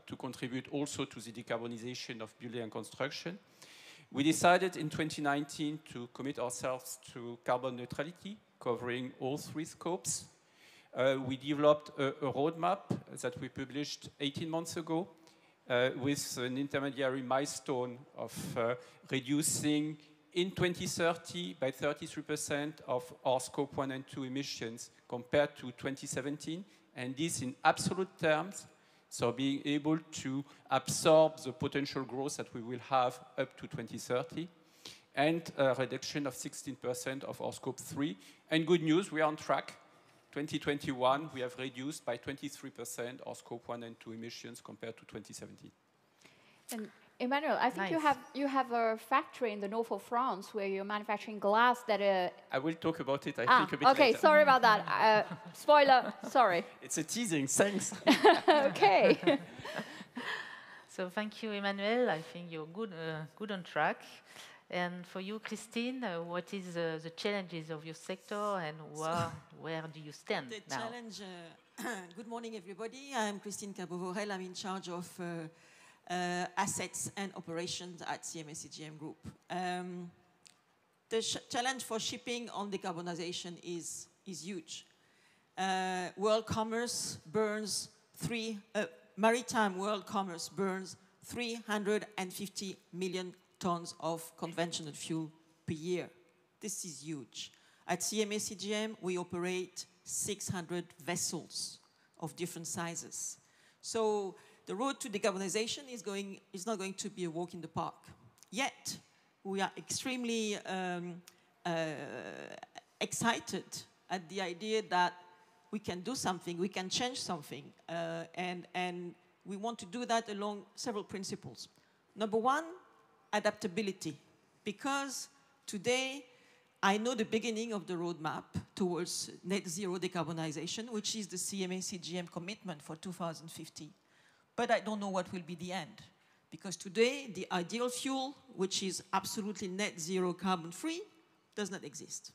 to contribute also to the decarbonization of building and construction. We decided in 2019 to commit ourselves to carbon neutrality, covering all 3 scopes. We developed a roadmap that we published 18 months ago with an intermediary milestone of reducing in 2030 by 33% of our scope 1 and 2 emissions compared to 2017, and this in absolute terms. So being able to absorb the potential growth that we will have up to 2030, and a reduction of 16% of our scope 3. And good news, we are on track. 2021, we have reduced by 23% our scope 1 and 2 emissions compared to 2017. And Emmanuel, I think you have a factory in the north of France where you're manufacturing glass that... I will talk about it, I think, a bit okay, later. sorry about that. Spoiler, sorry. It's a teasing, thanks. Okay. So thank you, Emmanuel. I think you're good on track. And for you, Christine, what is the challenges of your sector and where do you stand the now? Challenge, good morning, everybody. I'm Christine Cabau-Woehrel. I'm in charge of assets and operations at CMA CGM Group. The challenge for shipping on decarbonization is huge. World commerce burns maritime world commerce burns 350 million tons of conventional fuel per year. This is huge. At CMA CGM, we operate 600 vessels of different sizes. So the road to decarbonization is not going to be a walk in the park. Yet, we are extremely excited at the idea that we can do something, we can change something, and we want to do that along several principles. Number one, adaptability, because today I know the beginning of the roadmap towards net zero decarbonization, which is the CMA CGM commitment for 2050. But I don't know what will be the end, because today the ideal fuel, which is absolutely net zero carbon free, does not exist.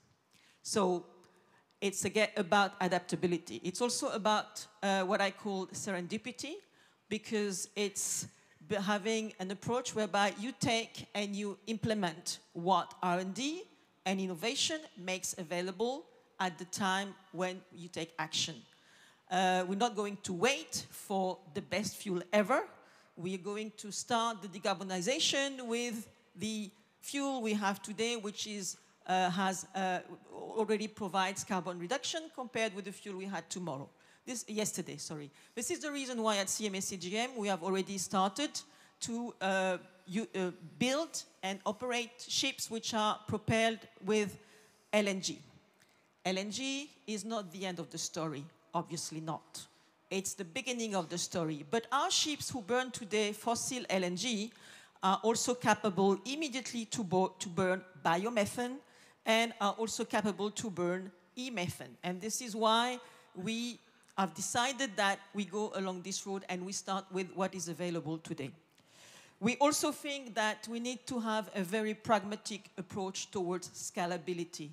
So it's again about adaptability. It's also about what I call serendipity, because it's having an approach whereby you take and you implement what R&D and innovation makes available at the time when you take action. We're not going to wait for the best fuel ever. We are going to start the decarbonization with the fuel we have today, which is, already provides carbon reduction compared with the fuel we had yesterday. This is the reason why at CMA CGM we have already started to build and operate ships which are propelled with LNG. LNG is not the end of the story, obviously not. It's the beginning of the story. But our ships who burn today fossil LNG are also capable immediately to burn biomethane and are also capable to burn e-methane. And this is why we have decided that we go along this road and we start with what is available today. We also think that we need to have a very pragmatic approach towards scalability.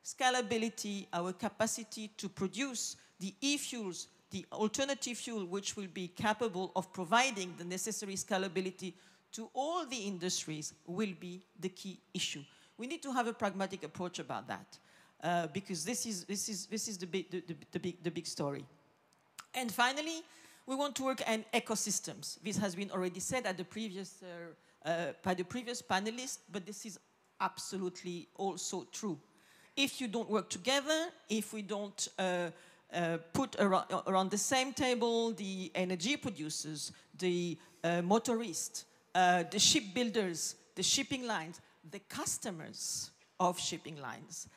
Scalability, our capacity to produce the e-fuels, the alternative fuel, which will be capable of providing the necessary scalability to all the industries, will be the key issue. We need to have a pragmatic approach about that. because this is the big story. And finally, we want to work on ecosystems. This has been already said at the previous, by the previous panelists, but this is absolutely also true. If you don't work together, if we don't put around the same table the energy producers, the motorists, the shipbuilders, the shipping lines, the customers of shipping lines,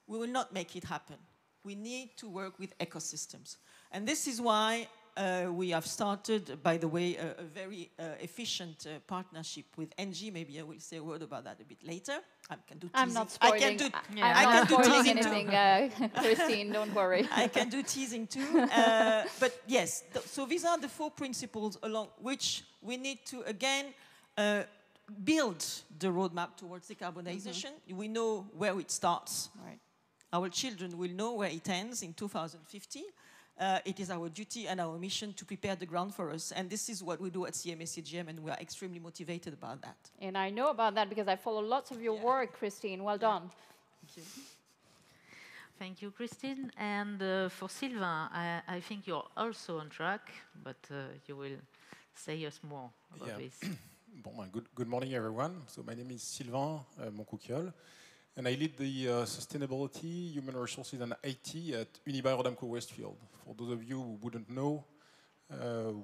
we will not make it happen. We need to work with ecosystems. And this is why we have started, by the way, a very efficient partnership with ENGIE. Maybe I will say a word about that a bit later. I can do teasing. I'm not spoiling, I'm not spoiling anything, Christine, don't worry. I can do teasing too. But yes, so these are the 4 principles along which we need to, again, build the roadmap towards decarbonization. We know where it starts. Right. Our children will know where it ends in 2050. It is our duty and our mission to prepare the ground for us. And this is what we do at CMA CGM, and we are extremely motivated about that. And I know about that because I follow lots of your work, Christine. Well done. Thank you. Thank you, Christine. And for Sylvain, I think you're also on track, but you will say us more about this. Bon, good morning, everyone. So my name is Sylvain Montcouquiol, and I lead the Sustainability, Human Resources, and IT at Unibail-Rodamco-Westfield. For those of you who wouldn't know,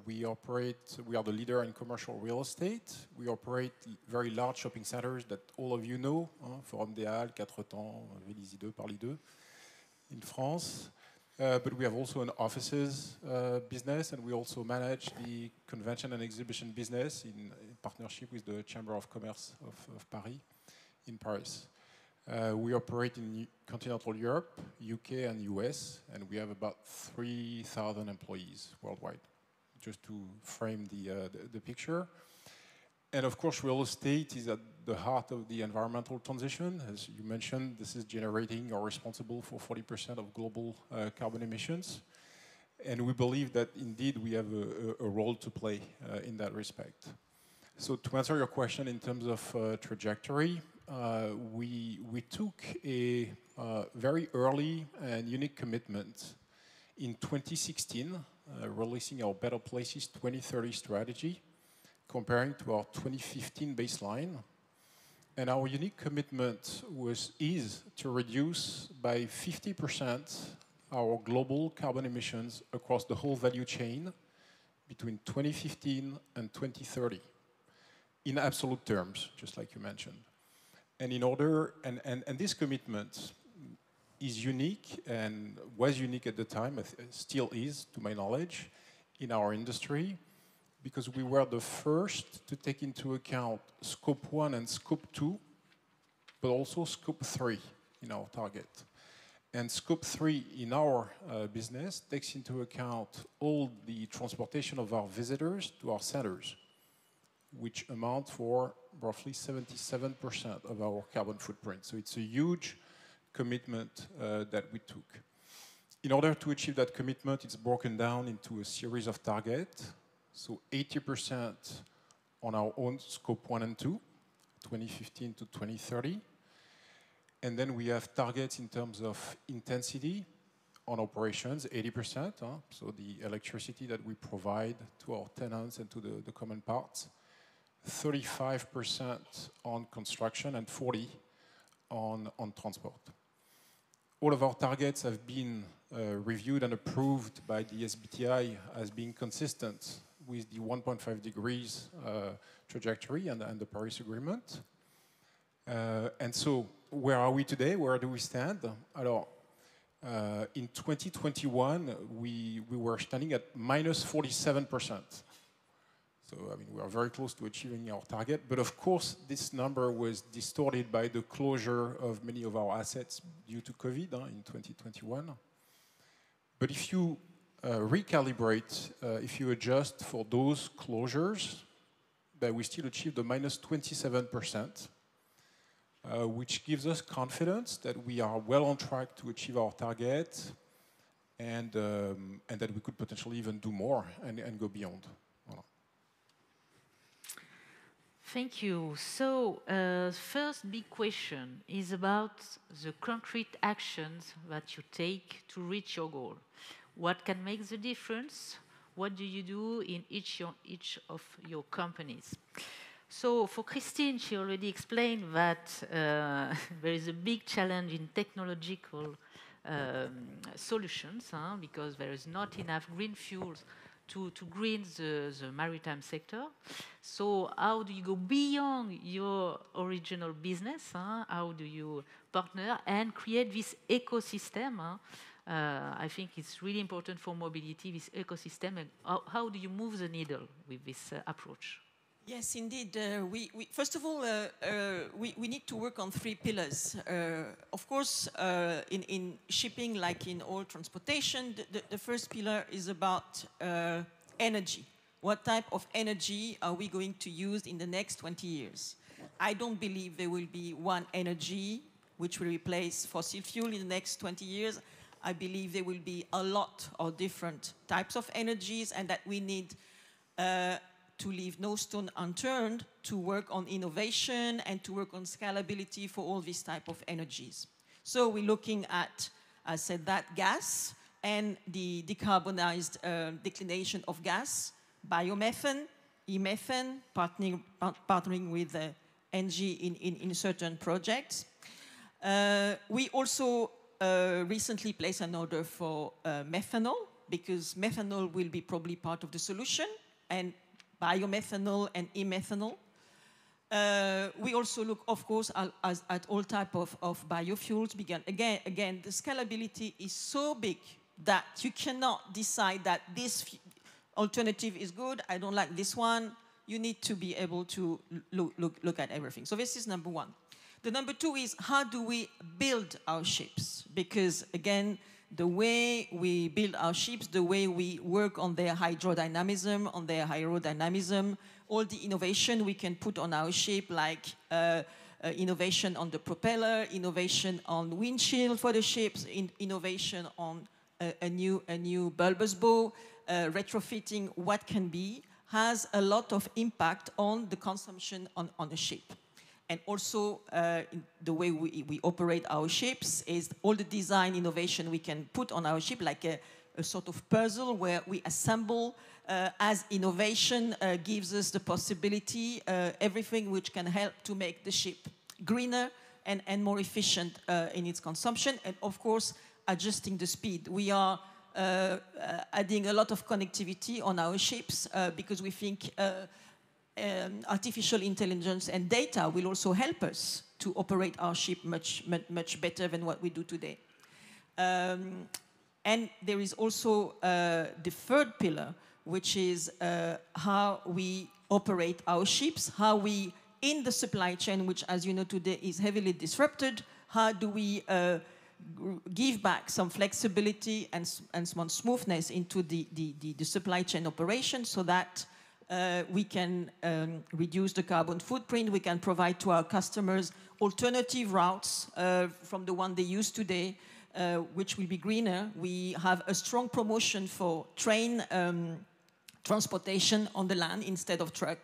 we are the leader in commercial real estate. We operate very large shopping centers that all of you know, Forum des Halles, Quatre Temps, Vélizy 2, Paris 2, in France. But we have also an offices business, and we also manage the convention and exhibition business in partnership with the Chamber of Commerce of Paris in Paris. We operate in continental Europe, UK, and US, and we have about 3,000 employees worldwide, just to frame the picture. And of course, real estate is at the heart of the environmental transition. As you mentioned, this is generating or responsible for 40% of global carbon emissions. And we believe that indeed we have a role to play in that respect. So to answer your question in terms of trajectory, we took a very early and unique commitment in 2016, releasing our Better Places 2030 strategy, comparing to our 2015 baseline. And our unique commitment is to reduce by 50% our global carbon emissions across the whole value chain between 2015 and 2030, in absolute terms, just like you mentioned. And and this commitment is unique and was unique at the time, still is, to my knowledge, in our industry, because we were the first to take into account Scope 1 and Scope 2, but also Scope 3 in our target. And Scope 3 in our business takes into account all the transportation of our visitors to our centers, which amount for roughly 77% of our carbon footprint. So it's a huge commitment that we took. In order to achieve that commitment, it's broken down into a series of targets. So 80% on our own Scope 1 and 2, 2015 to 2030. And then we have targets in terms of intensity on operations, 80%, so the electricity that we provide to our tenants and to the common parts. 35% on construction and 40% on transport. All of our targets have been reviewed and approved by the SBTi as being consistent with the 1.5 degrees trajectory and the Paris Agreement. And so, where are we today? Where do we stand? Alors, in 2021, we were standing at minus 47%. So, I mean, we are very close to achieving our target. But of course, this number was distorted by the closure of many of our assets due to COVID in 2021. But if you recalibrate, if you adjust for those closures, that we still achieve the minus 27%, which gives us confidence that we are well on track to achieve our target and that we could potentially even do more and go beyond. Voilà. Thank you. So, first big question is about the concrete actions that you take to reach your goal. What can make the difference? What do you do in each of your companies? So for Christine, she already explained that there is a big challenge in technological solutions because there is not enough green fuels to green the maritime sector. So how do you go beyond your original business? How do you partner and create this ecosystem? I think it's really important for mobility, this ecosystem. And how do you move the needle with this approach? Yes, indeed. First of all, we need to work on 3 pillars. Of course, in shipping, like in all transportation, the first pillar is about energy. What type of energy are we going to use in the next 20 years? I don't believe there will be one energy which will replace fossil fuel in the next 20 years. I believe there will be a lot of different types of energies and that we need to leave no stone unturned to work on innovation and to work on scalability for all these type of energies. So we're looking at, I said that, gas and the decarbonized declination of gas, biomethane, e-methane, partnering with ENGIE in certain projects. We also recently placed an order for methanol, because methanol will be probably part of the solution, and biomethanol and e-methanol. We also look, of course, at all type of biofuels. Again, the scalability is so big that you cannot decide that this alternative is good, I don't like this one. You need to be able to look at everything. So this is number one. The number two is, how do we build our ships? Because again, the way we build our ships, the way we work on their hydrodynamism, on their aerodynamism, all the innovation we can put on our ship, like innovation on the propeller, innovation on windshield for the ships, innovation on a new bulbous bow, retrofitting what can be, has a lot of impact on the consumption on a ship. And also, the way we operate our ships is all the design innovation we can put on our ship, like a sort of puzzle where we assemble as innovation gives us the possibility, everything which can help to make the ship greener and more efficient in its consumption. And of course, adjusting the speed. We are adding a lot of connectivity on our ships because we think artificial intelligence and data will also help us to operate our ship much better than what we do today. And there is also the third pillar, which is how we operate our ships, how we, in the supply chain, which, as you know, today is heavily disrupted, how do we give back some flexibility and some smoothness into the supply chain operation so that we can reduce the carbon footprint, we can provide to our customers alternative routes from the one they use today, which will be greener. We have a strong promotion for train transportation on the land instead of truck.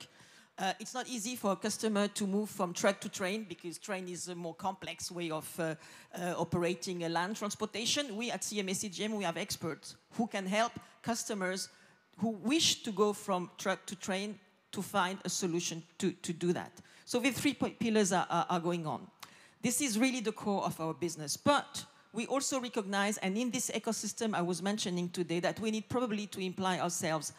It's not easy for a customer to move from truck to train because train is a more complex way of operating a land transportation. We at CMA CGM, we have experts who can help customers who wish to go from truck to train to find a solution to do that. So the 3 pillars are going on. This is really the core of our business. But we also recognize, and in this ecosystem I was mentioning today, that we need probably to imply ourselves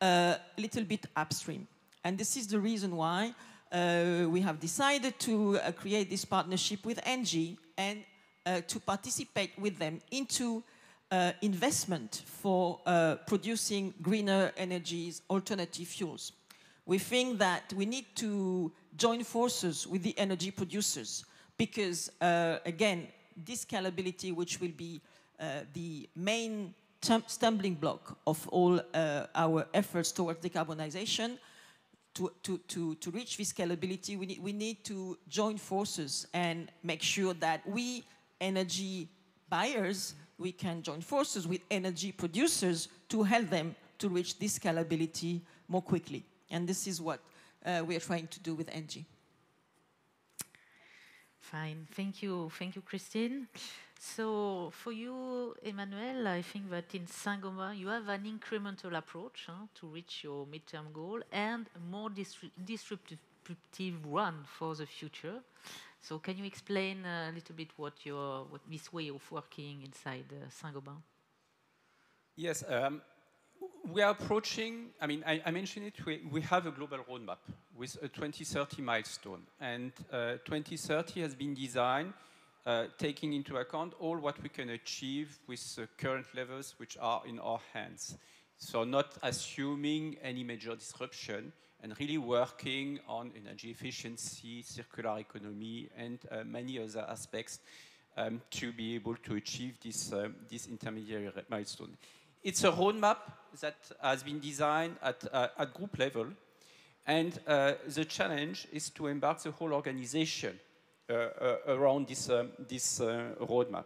a little bit upstream. And this is the reason why we have decided to create this partnership with ENGIE and to participate with them into investment for producing greener energies, alternative fuels. We think that we need to join forces with the energy producers because, again, this scalability, which will be the main stumbling block of all our efforts towards decarbonization, to reach this scalability, we need to join forces and make sure that we, energy buyers, we can join forces with energy producers to help them to reach this scalability more quickly. And this is what we are trying to do with ENGIE. Fine, thank you, Christine. So for you, Emmanuel, I think that in Saint-Gobain you have an incremental approach to reach your midterm goal and a more disruptive one for the future. So can you explain a little bit what this way of working inside Saint-Gobain? Yes, we are approaching, I mentioned it, we have a global roadmap with a 2030 milestone. And 2030 has been designed taking into account all what we can achieve with the current levels which are in our hands. So not assuming any major disruption and really working on energy efficiency, circular economy, and many other aspects to be able to achieve this intermediary milestone. It's a roadmap that has been designed at group level, and the challenge is to embark the whole organization around this roadmap.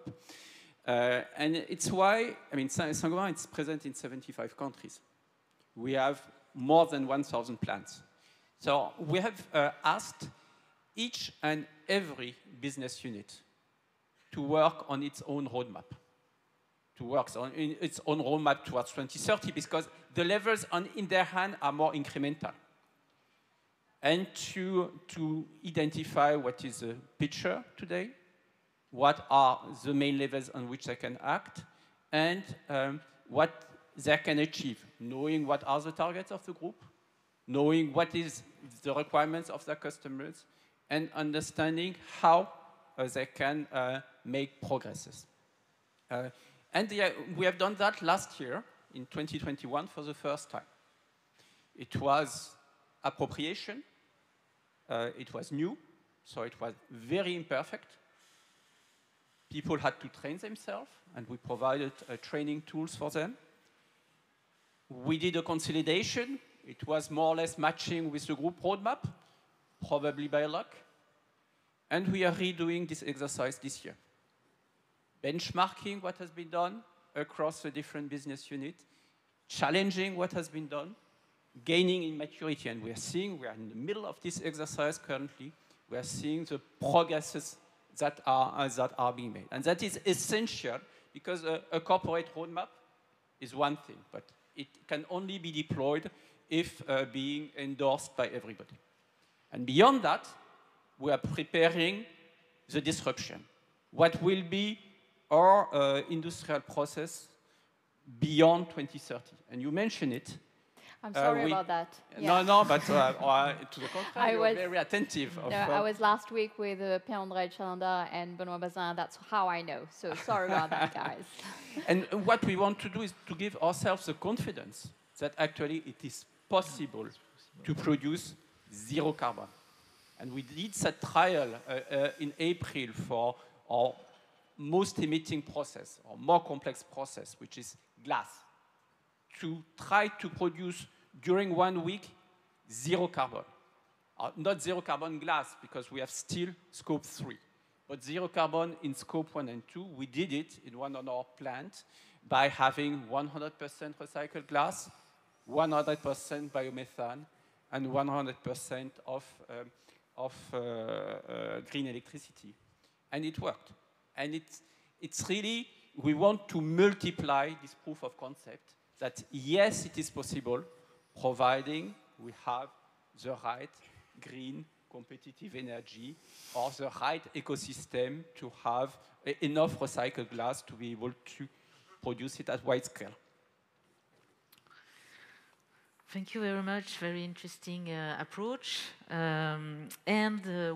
And it's why, Saint-Gobain is present in 75 countries. We have more than 1,000 plants. So we have asked each and every business unit to work on its own roadmap, to work on its own roadmap towards 2030, because the levels in their hand are more incremental. And to identify what is the picture today, what are the main levels on which they can act, and what they can achieve, knowing what are the targets of the group, knowing what is the requirements of their customers, and understanding how they can make progresses. And we have done that last year, in 2021, for the first time. It was appropriation. It was new, so it was very imperfect. People had to train themselves, and we provided training tools for them. We did a consolidation. It was more or less matching with the group roadmap, probably by luck. And we are redoing this exercise this year. Benchmarking what has been done across the different business units, challenging what has been done, gaining in maturity. And we are in the middle of this exercise currently. We are seeing the progresses that are being made. And that is essential, because a corporate roadmap is one thing, but it can only be deployed if being endorsed by everybody. And beyond that, we are preparing the disruption. What will be our industrial process beyond 2030? And you mentioned it. I'm sorry about that. No, but to the contrary, you were very attentive. I was last week with Pierre-André Chalanda and Benoît Bazin. That's how I know. So sorry about that, guys. And what we want to do is to give ourselves the confidence that actually it is possible to produce zero carbon. And we did that trial in April for our most emitting process, or more complex process, which is glass, to try to produce during 1 week zero carbon. Not zero carbon glass, because we have still scope 3, but zero carbon in scope 1 and 2. We did it in one of our plants by having 100% recycled glass, 100% biomethane, and 100% of green electricity. And it worked. And it's really, we want to multiply this proof of concept that yes, it is possible, providing we have the right green competitive energy or the right ecosystem to have enough recycled glass to be able to produce it at wide scale. Thank you very much. Very interesting approach. And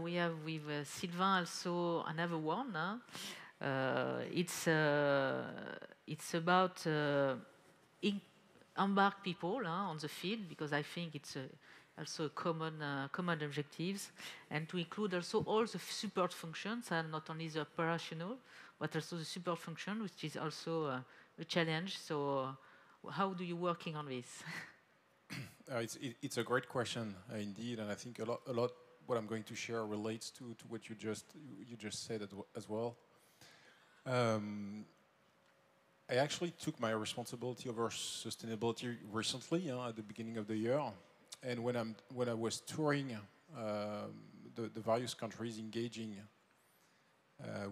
we have with Sylvain also another one. It's about embark people on the field, because I think it's also a common objectives, and to include also all the support functions, and not only the operational, but also the support function, which is also a challenge. So how do you working on this? It's a great question indeed, and I think a lot what I'm going to share relates to what you just said as well. I actually took my responsibility over sustainability recently, at the beginning of the year, And when I was touring the various countries, engaging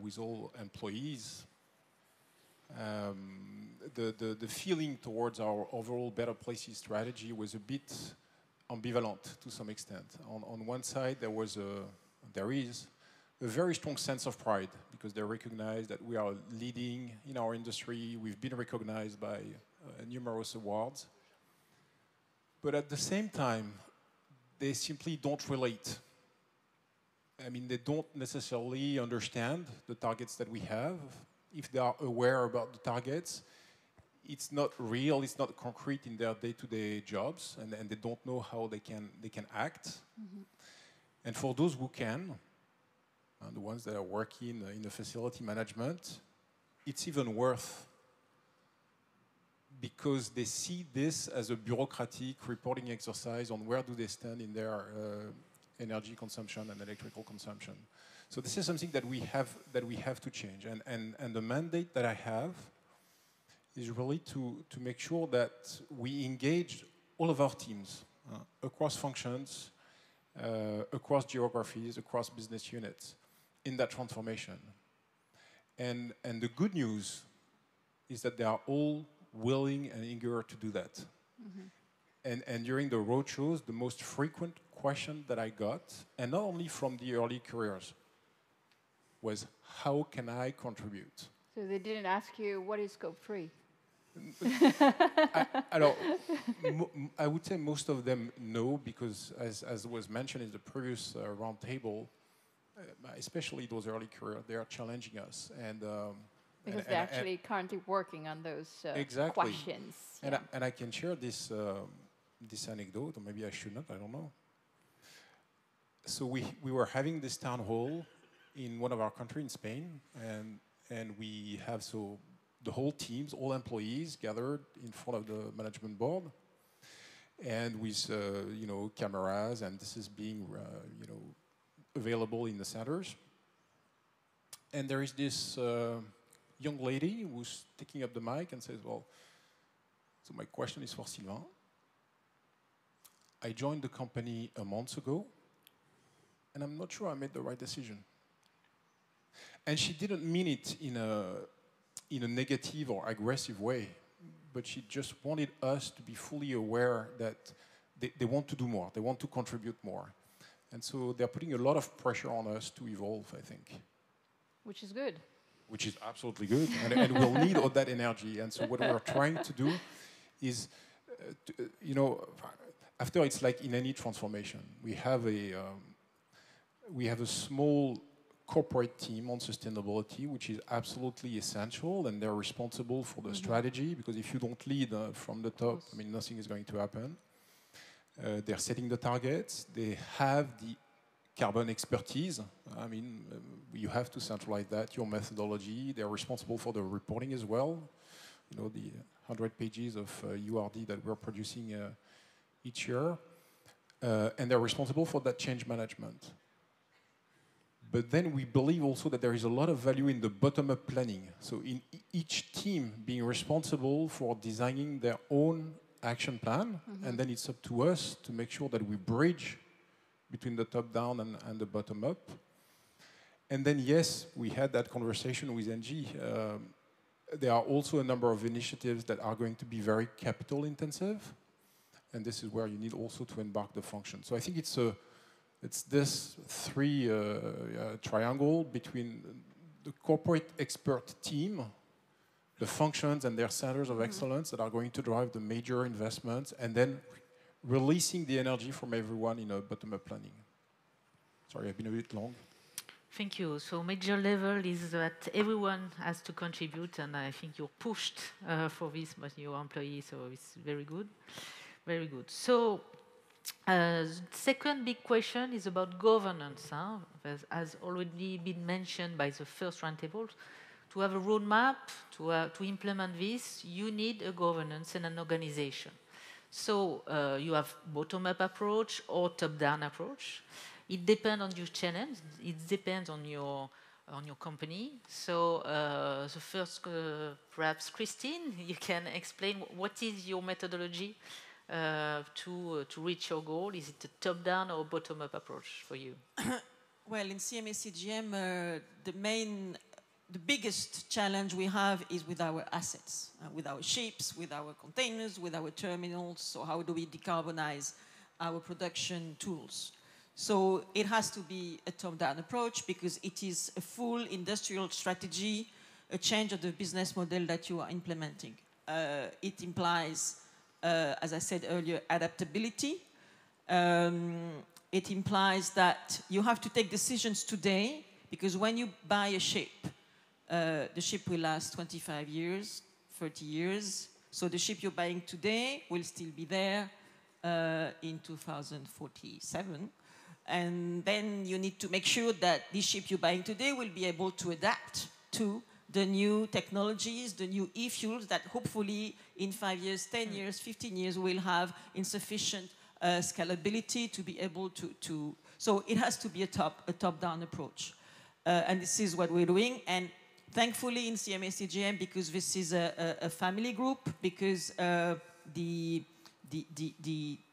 with all employees, the feeling towards our overall Better Places strategy was a bit ambivalent to some extent. On one side, there is a very strong sense of pride because they recognize that we are leading in our industry. We've been recognized by numerous awards. But at the same time, they simply don't relate. I mean, they don't necessarily understand the targets that we have. If they are aware about the targets, it's not real, it's not concrete in their day-to-day jobs, and they don't know how they can act. Mm-hmm. And for those who can, the ones that are working in the facility management, it's even worse because they see this as a bureaucratic reporting exercise on where do they stand in their energy consumption and electrical consumption. So this is something that we have to change. And the mandate that I have is really to make sure that we engage all of our teams across functions, across geographies, across business units in that transformation. And the good news is that they are all willing and eager to do that. Mm-hmm. And during the roadshows, the most frequent question that I got, and not only from the early careers, was how can I contribute? So they didn't ask you what is scope 3? I would say most of them know because, as was mentioned in the previous round table, especially those early careers, they are challenging us. Because they're actually currently working on those exactly. questions. And I can share this anecdote, or maybe I should not, I don't know. So we were having this town hall in one of our countries in Spain, and we have the whole teams, all employees gathered in front of the management board, and with cameras, and this is being available in the centers. And there is this young lady who's taking up the mic and says, well, so my question is for Sylvain. I joined the company a month ago, and I'm not sure I made the right decision. And she didn't mean it in a negative or aggressive way, but she just wanted us to be fully aware that they want to do more, they want to contribute more. And so they're putting a lot of pressure on us to evolve, I think. Which is good. Which is absolutely good, and we'll need all that energy. And so what we're trying to do is, after it's like in any transformation, we have a small corporate team on sustainability, which is absolutely essential, and they're responsible for the strategy, because if you don't lead from the top, I mean, nothing is going to happen. They're setting the targets. They have the carbon expertise. I mean, you have to centralize that, your methodology. They're responsible for the reporting as well. The 100 pages of URD that we're producing each year. And they're responsible for that change management. But then we believe also that there is a lot of value in the bottom-up planning. So in each team being responsible for designing their own action plan, and then it's up to us to make sure that we bridge between the top-down and the bottom-up. And then, yes, we had that conversation with ENGIE. There are also a number of initiatives that are going to be very capital-intensive, and this is where you need also to embark the function. So I think it's this three triangle between the corporate expert team, the functions and their centers of excellence that are going to drive the major investments, and then releasing the energy from everyone in a bottom-up planning. Sorry, I've been a bit long. Thank you. So major level is that everyone has to contribute, and I think you're pushed for this by your employees, so it's very good. Very good. So second big question is about governance. As already been mentioned by the first roundtable, to have a roadmap, to implement this, you need a governance and an organization. So you have bottom-up approach or top-down approach. It depends on your challenge. It depends on your company. So the first, perhaps Christine, you can explain what is your methodology to reach your goal? Is it a top-down or bottom-up approach for you? Well, in CMA CGM, the biggest challenge we have is with our assets, with our ships, with our containers, with our terminals. So how do we decarbonize our production tools? So it has to be a top-down approach because it is a full industrial strategy, a change of the business model that you are implementing. It implies, as I said earlier, adaptability. It implies that you have to take decisions today because when you buy a ship, the ship will last 25 years, 30 years. So the ship you're buying today will still be there in 2047. And then you need to make sure that this ship you're buying today will be able to adapt to the new technologies, the new e-fuels that hopefully in 5 years, 10 years, 15 years will have insufficient scalability to be able to. So it has to be a top-down approach. And this is what we're doing. And thankfully in CMA CGM, because this is a family group, because the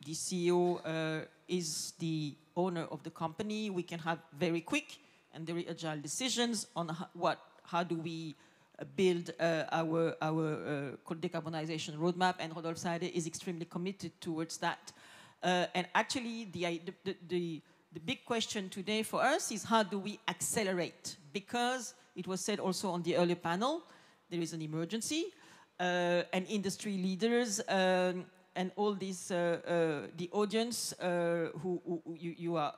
CEO is the owner of the company, we can have very quick and very agile decisions on how do we build our decarbonization roadmap, and Rodolphe Seide is extremely committed towards that. And actually, the big question today for us is how do we accelerate? Because it was said also on the earlier panel, there is an emergency, and industry leaders and all these, the audience who you are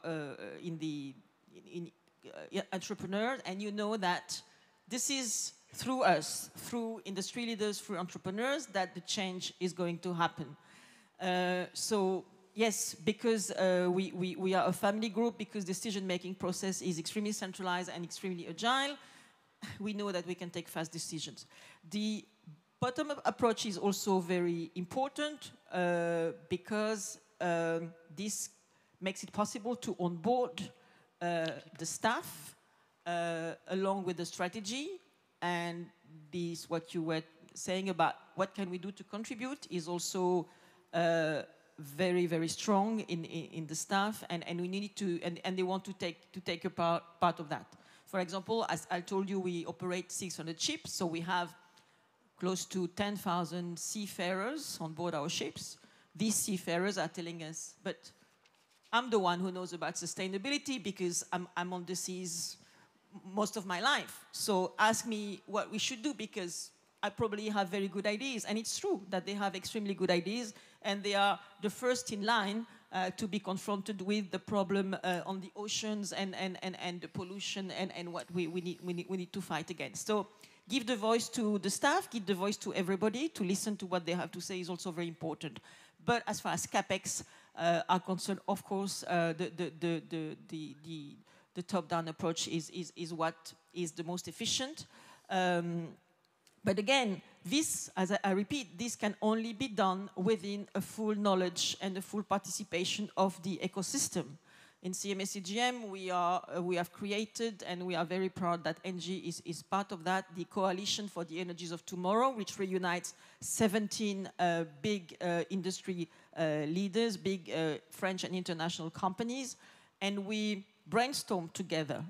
entrepreneurs, and you know that this is through us, through industry leaders, through entrepreneurs, that the change is going to happen. So yes, because we are a family group, because decision-making process is extremely centralized and extremely agile, we know that we can take fast decisions. The bottom-up approach is also very important because this makes it possible to onboard the staff along with the strategy, and this, what you were saying about what can we do to contribute, is also very, very strong in the staff, and we need to, and they want to take a part of that. For example, as I told you, we operate 600 ships, so we have close to 10,000 seafarers on board our ships. These seafarers are telling us, but I'm the one who knows about sustainability because I'm on the seas most of my life. So ask me what we should do because I probably have very good ideas. And it's true that they have extremely good ideas, and they are the first in line to be confronted with the problem on the oceans and the pollution and what we need to fight against. So give the voice to the staff, give the voice to everybody, to listen to what they have to say is also very important. But as far as CapEx are concerned, of course, the top-down approach is what is the most efficient. But again, this, as I repeat, this can only be done within a full knowledge and a full participation of the ecosystem. In CMA CGM, we have created, and we are very proud that ENGIE is part of that, the Coalition for the Energies of Tomorrow, which reunites 17 big industry leaders, big French and international companies, and we brainstorm together.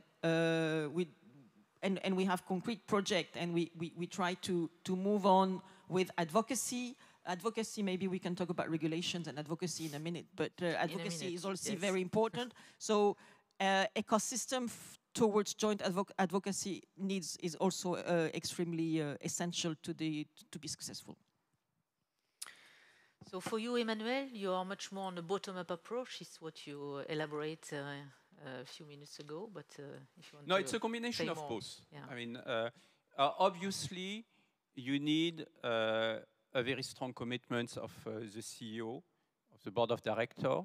And we have concrete projects, and we try to move on with advocacy. Advocacy, maybe we can talk about regulations and advocacy in a minute, but advocacy is also very important. So ecosystem towards joint advocacy needs is also extremely essential to be successful. So for you, Emmanuel, you are much more on the bottom-up approach. It's what you elaborate a few minutes ago, but if you want to it's a combination of both. Yeah. I mean, obviously, you need a very strong commitment of the CEO, of the board of directors,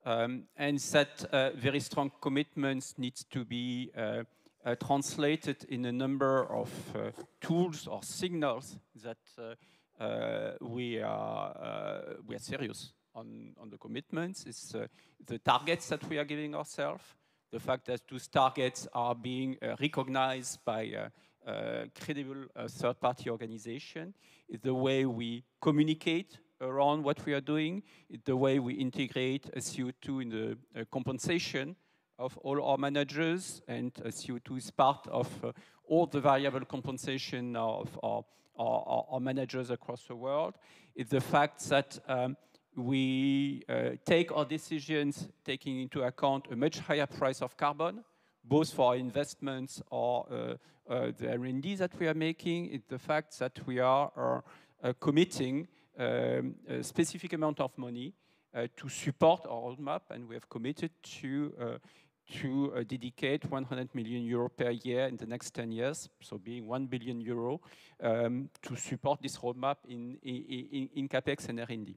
and that very strong commitment needs to be translated in a number of tools or signals that we are serious on the commitments. It's the targets that we are giving ourselves, the fact that those targets are being recognized by credible third-party organization, is the way we communicate around what we are doing, the way we integrate CO2 in the compensation of all our managers, and CO2 is part of all the variable compensation of our managers across the world. It's the fact that we take our decisions taking into account a much higher price of carbon, both for our investments or the R&D that we are making. It's the fact that we are committing a specific amount of money to support our roadmap, and we have committed to dedicate 100 million euro per year in the next 10 years, so being 1 billion euro to support this roadmap in CapEx and R&D.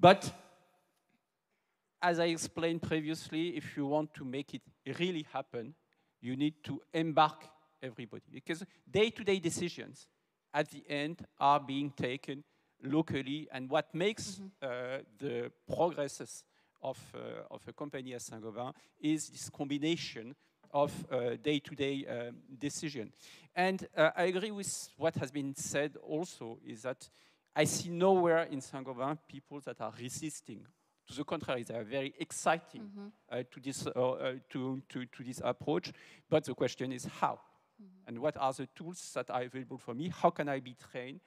But as I explained previously, if you want to make it really happen, you need to embark everybody, because day-to-day decisions at the end are being taken locally, and what makes the progresses of a company as Saint-Gobain is this combination of day-to-day decision. And I agree with what has been said also, is that I see nowhere in Saint-Gobain people that are resisting. To the contrary, they are very exciting to this approach. But the question is how? And what are the tools that are available for me? How can I be trained?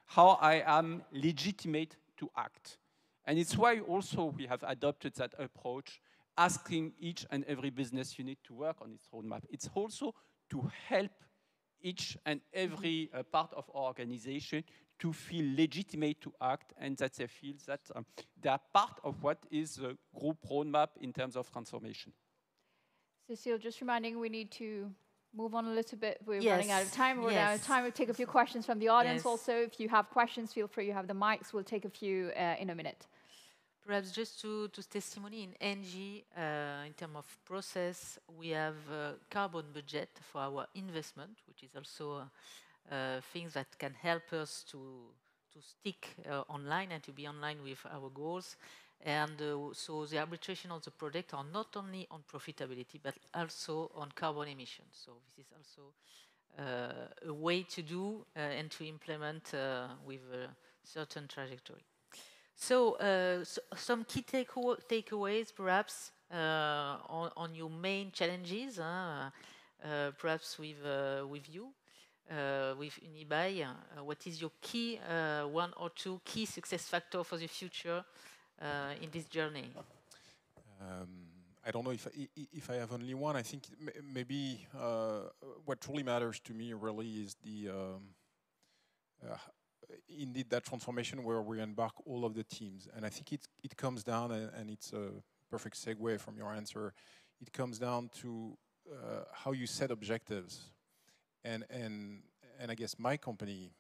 How I am legitimate to act? And it's why also we have adopted that approach, asking each and every business unit to work on its roadmap. It's also to help each and every part of our organization to feel legitimate to act, and that they feel that they are part of what is the group roadmap in terms of transformation. Cécile, just reminding we need to move on a little bit. We're running out of time. We're out of time. We'll take a few questions from the audience also. If you have questions, feel free. You have the mics. We'll take a few in a minute. Perhaps just to testimony in ENGIE, in terms of process, we have a carbon budget for our investment, which is also things that can help us to stick online and to be online with our goals. And so the arbitration of the project are not only on profitability, but also on carbon emissions. So this is also a way to do and to implement with a certain trajectory. So, some key takeaways, perhaps, on your main challenges, perhaps with you. With Unibail, what is your key one or two key success factors for the future in this journey? I don't know if I have only one. I think maybe what truly matters to me really is the indeed that transformation where we embark all of the teams. And I think it comes down, and it's a perfect segue from your answer, it comes down to how you set objectives. And I guess my company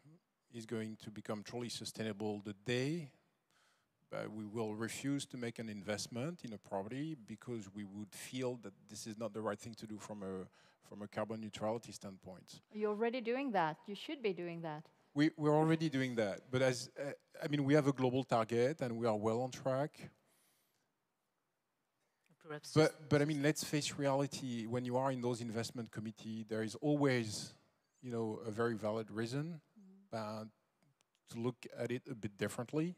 is going to become truly sustainable the day we will refuse to make an investment in a property because we would feel that this is not the right thing to do from a carbon neutrality standpoint. You're already doing that. You should be doing that. We're already doing that. But I mean, we have a global target and we are well on track. But I mean, let's face reality. When you are in those investment committee, there is always, a very valid reason to look at it a bit differently.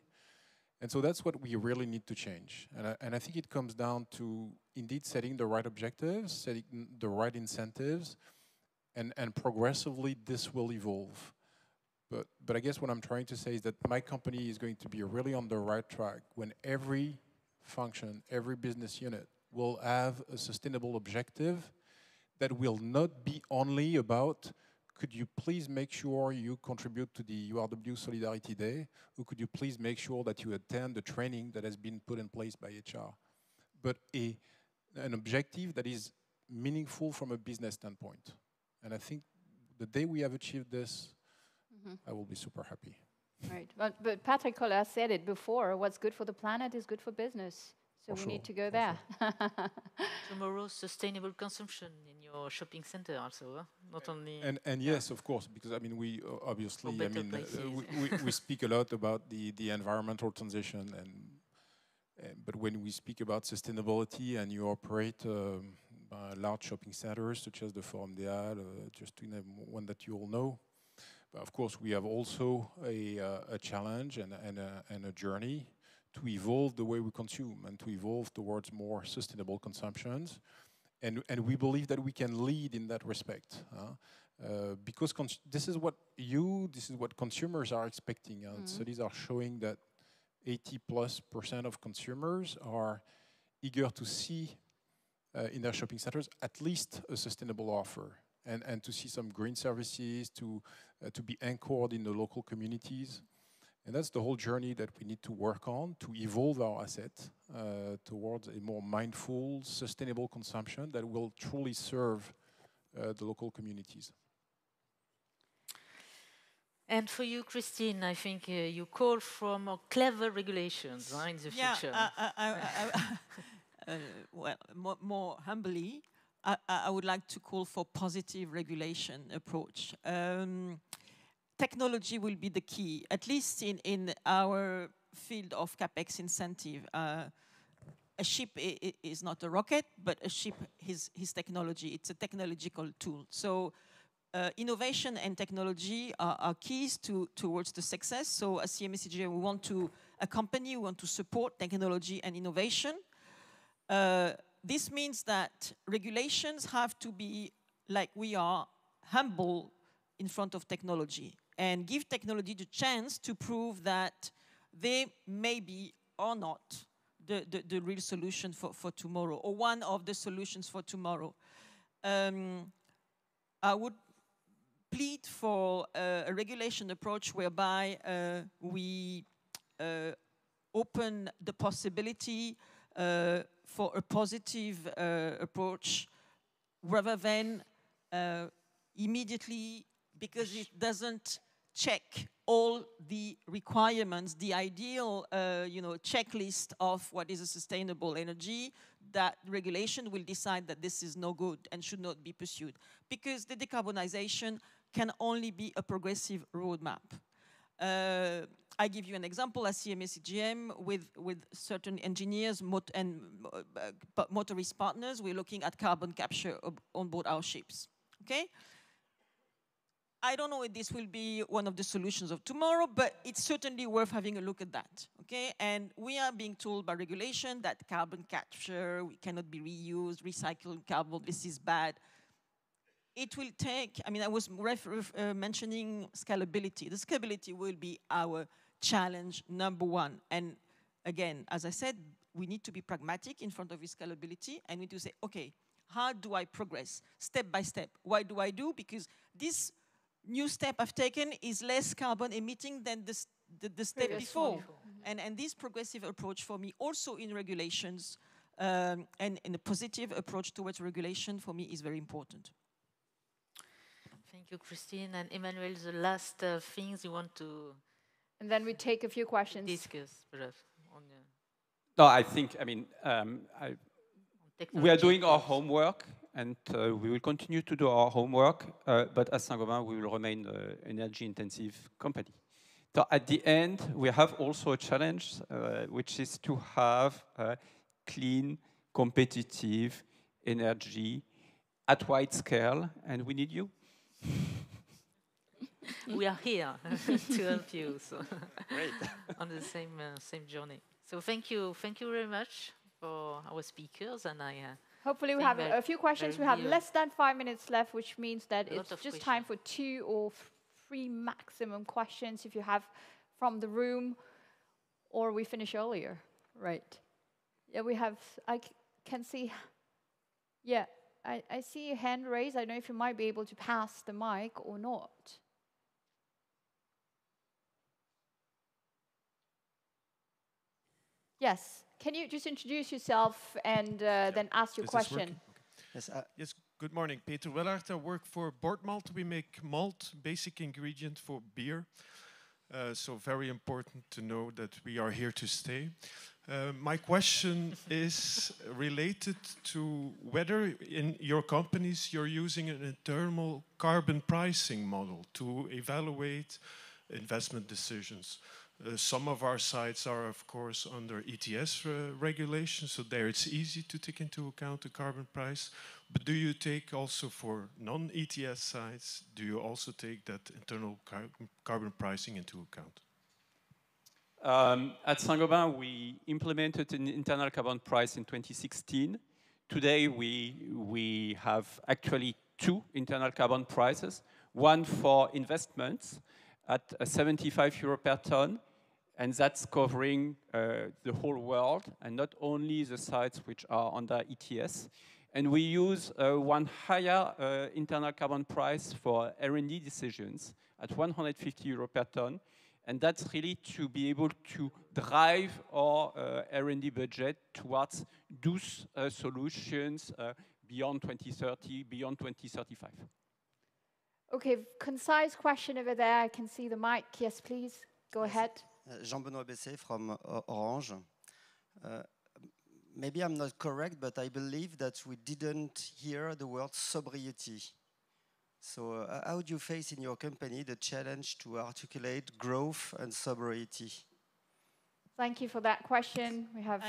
And so that's what we really need to change. And I think it comes down to indeed setting the right objectives, setting the right incentives, and progressively this will evolve. But I guess what I'm trying to say is that my company is going to be really on the right track when every function, every business unit will have a sustainable objective that will not be only about, could you please make sure you contribute to the URW Solidarity Day, or could you please make sure that you attend the training that has been put in place by HR, but an objective that is meaningful from a business standpoint. And I think the day we have achieved this, I will be super happy. Right, but Patrick Koller said it before, what's good for the planet is good for business. So we need to go there. Tomorrow's sustainable consumption in your shopping center also, not only... And yes, of course, because I mean, we obviously, I mean, we speak a lot about the environmental transition, but when we speak about sustainability and you operate large shopping centers such as the Forum des Halles, just to name one that you all know, of course, we have also a challenge and a journey to evolve the way we consume and to evolve towards more sustainable consumptions. And we believe that we can lead in that respect. Because this is what consumers are expecting. Studies are showing that 80+% of consumers are eager to see in their shopping centers at least a sustainable offer, and to see some green services, to be anchored in the local communities. And that's the whole journey that we need to work on to evolve our asset towards a more mindful, sustainable consumption that will truly serve the local communities. And for you, Christine, I think you call for more clever regulations in the future. Well, more humbly, I would like to call for positive regulation approach. Technology will be the key, at least in our field of CapEx incentive. A ship is not a rocket, but a ship is technology. It's a technological tool. So innovation and technology are keys towards the success. So as CMA CGM, we want to accompany, we want to support technology and innovation. This means that regulations have to be, like we are, humble in front of technology and give technology the chance to prove that they may be or not the real solution for tomorrow, or one of the solutions for tomorrow. I would plead for a regulation approach whereby we open the possibility for a positive approach rather than immediately, because it doesn't check all the requirements, the ideal checklist of what is a sustainable energy, that regulation will decide that this is no good and should not be pursued. Because the decarbonization can only be a progressive roadmap. I give you an example as CMA CGM with certain engineers and motorist partners. We're looking at carbon capture on board our ships. Okay? I don't know if this will be one of the solutions of tomorrow, but it's certainly worth having a look at that. Okay? And we are being told by regulation that carbon capture cannot be reused, recycled carbon, this is bad. It will take, I mean, I was mentioning scalability. The scalability will be our challenge #1. And again, as I said, we need to be pragmatic in front of this scalability, and we need to say, okay, how do I progress? Step by step. Why do I do? Because this new step I've taken is less carbon emitting than the step before. And this progressive approach for me, also in regulations, and a positive approach towards regulation for me is very important. Thank you, Christine. And Emmanuel, the last things you want to... And then we take a few questions. Discuss, No, I think, I mean, we are doing our homework, and we will continue to do our homework, but as Saint-Gobain, we will remain an energy-intensive company. So at the end, we have also a challenge, which is to have clean, competitive energy at wide scale, and we need you. We are here to help you, so on the same journey. So thank you very much for our speakers, and hopefully we have a few questions. We have less than 5 minutes left, which means that it's just time for 2 or 3 maximum questions if you have from the room, or we finish earlier, right? Yeah, we have. I can see. Yeah. I see a hand raised. I don't know if you might be able to pass the mic or not. Yes. Can you just introduce yourself and then ask your question? Yes, yes. Good morning, Peter Willard. I work for Board Malt. We make malt, basic ingredient for beer. So very important to know that we are here to stay. My question is related to whether in your companies you're using an internal carbon pricing model to evaluate investment decisions. Some of our sites are, of course, under ETS regulations, so there it's easy to take into account the carbon price. But do you take also for non-ETS sites, do you also take that internal carbon pricing into account? At Saint-Gobain, we implemented an internal carbon price in 2016. Today, we have actually 2 internal carbon prices, one for investments at 75 euro per ton, and that's covering the whole world, and not only the sites which are under ETS. And we use one higher internal carbon price for R&D decisions at 150 euro per ton, and that's really to be able to drive our R&D budget towards those solutions beyond 2030, beyond 2035. Okay, concise question over there. I can see the mic. Yes, please. Go ahead. Jean-Benoît Besset from Orange. Maybe I'm not correct, but I believe that we didn't hear the word sobriety. So how do you face in your company the challenge to articulate growth and sobriety? Thank you for that question. We have...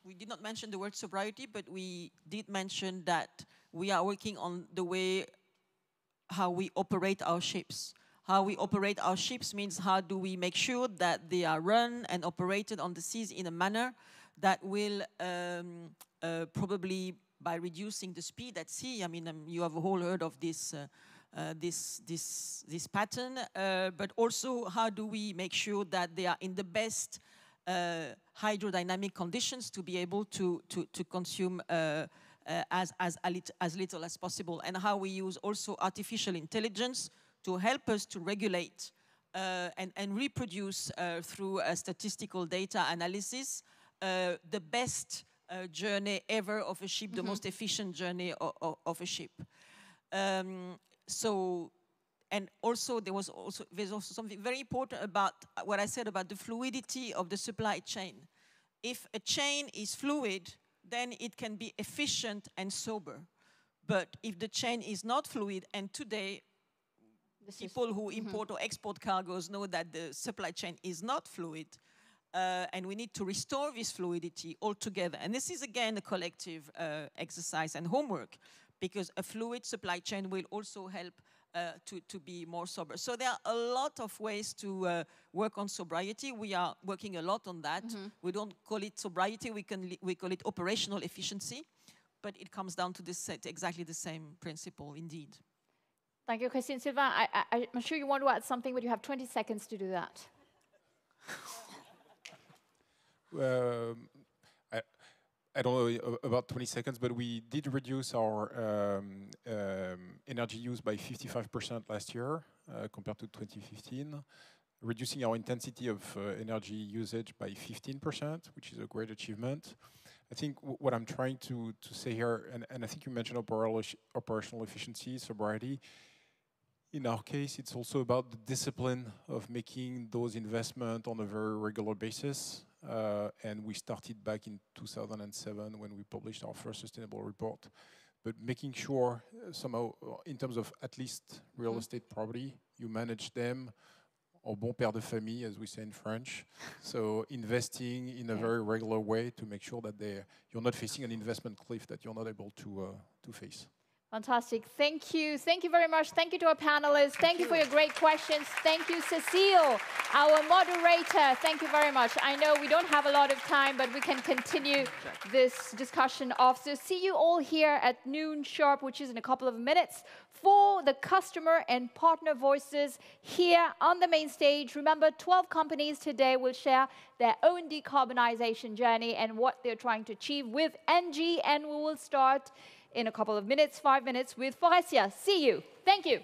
We did not mention the word sobriety, but we did mention that we are working on the way how we operate our ships. How we operate our ships means how do we make sure that they are run and operated on the seas in a manner that will probably by reducing the speed at sea. I mean, you have all heard of this this pattern, but also how do we make sure that they are in the best hydrodynamic conditions to be able to consume as little as possible, and how we use also artificial intelligence to help us to regulate and reproduce through statistical data analysis the best journey ever of a ship, the most efficient journey of a ship. And also there's also something very important about what I said about the fluidity of the supply chain. If a chain is fluid, then it can be efficient and sober. But if the chain is not fluid, and today people who import or export cargoes know that the supply chain is not fluid, and we need to restore this fluidity altogether. And this is, again, a collective exercise and homework, because a fluid supply chain will also help to be more sober. So there are a lot of ways to work on sobriety. We are working a lot on that. We don't call it sobriety, we call it operational efficiency, but it comes down to exactly the same principle, indeed. Thank you, Christine. Sylvain, I'm sure you want to add something, but you have 20 seconds to do that. I don't know about 20 seconds, but we did reduce our energy use by 55% last year compared to 2015, reducing our intensity of energy usage by 15%, which is a great achievement. I think what I'm trying to say here, and I think you mentioned operational efficiency, sobriety. In our case, it's also about the discipline of making those investments on a very regular basis. And we started back in 2007 when we published our first sustainable report. But making sure somehow, in terms of at least real estate property, you manage them au bon père de famille, as we say in French. So investing in a very regular way to make sure that you're not facing an investment cliff that you're not able to face. Fantastic. Thank you. Thank you very much. Thank you to our panelists. Thank you for your great questions. Thank you, Cécile, our moderator. Thank you very much. I know we don't have a lot of time, but we can continue this discussion off. So see you all here at noon sharp, which is in a couple of minutes, for the customer and partner voices here on the main stage. Remember, 12 companies today will share their own decarbonization journey and what they're trying to achieve with ENGIE, and we will start in a couple of minutes, 5 minutes, with Faurecia. See you. Thank you.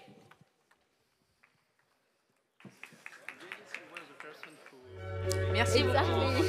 Merci beaucoup.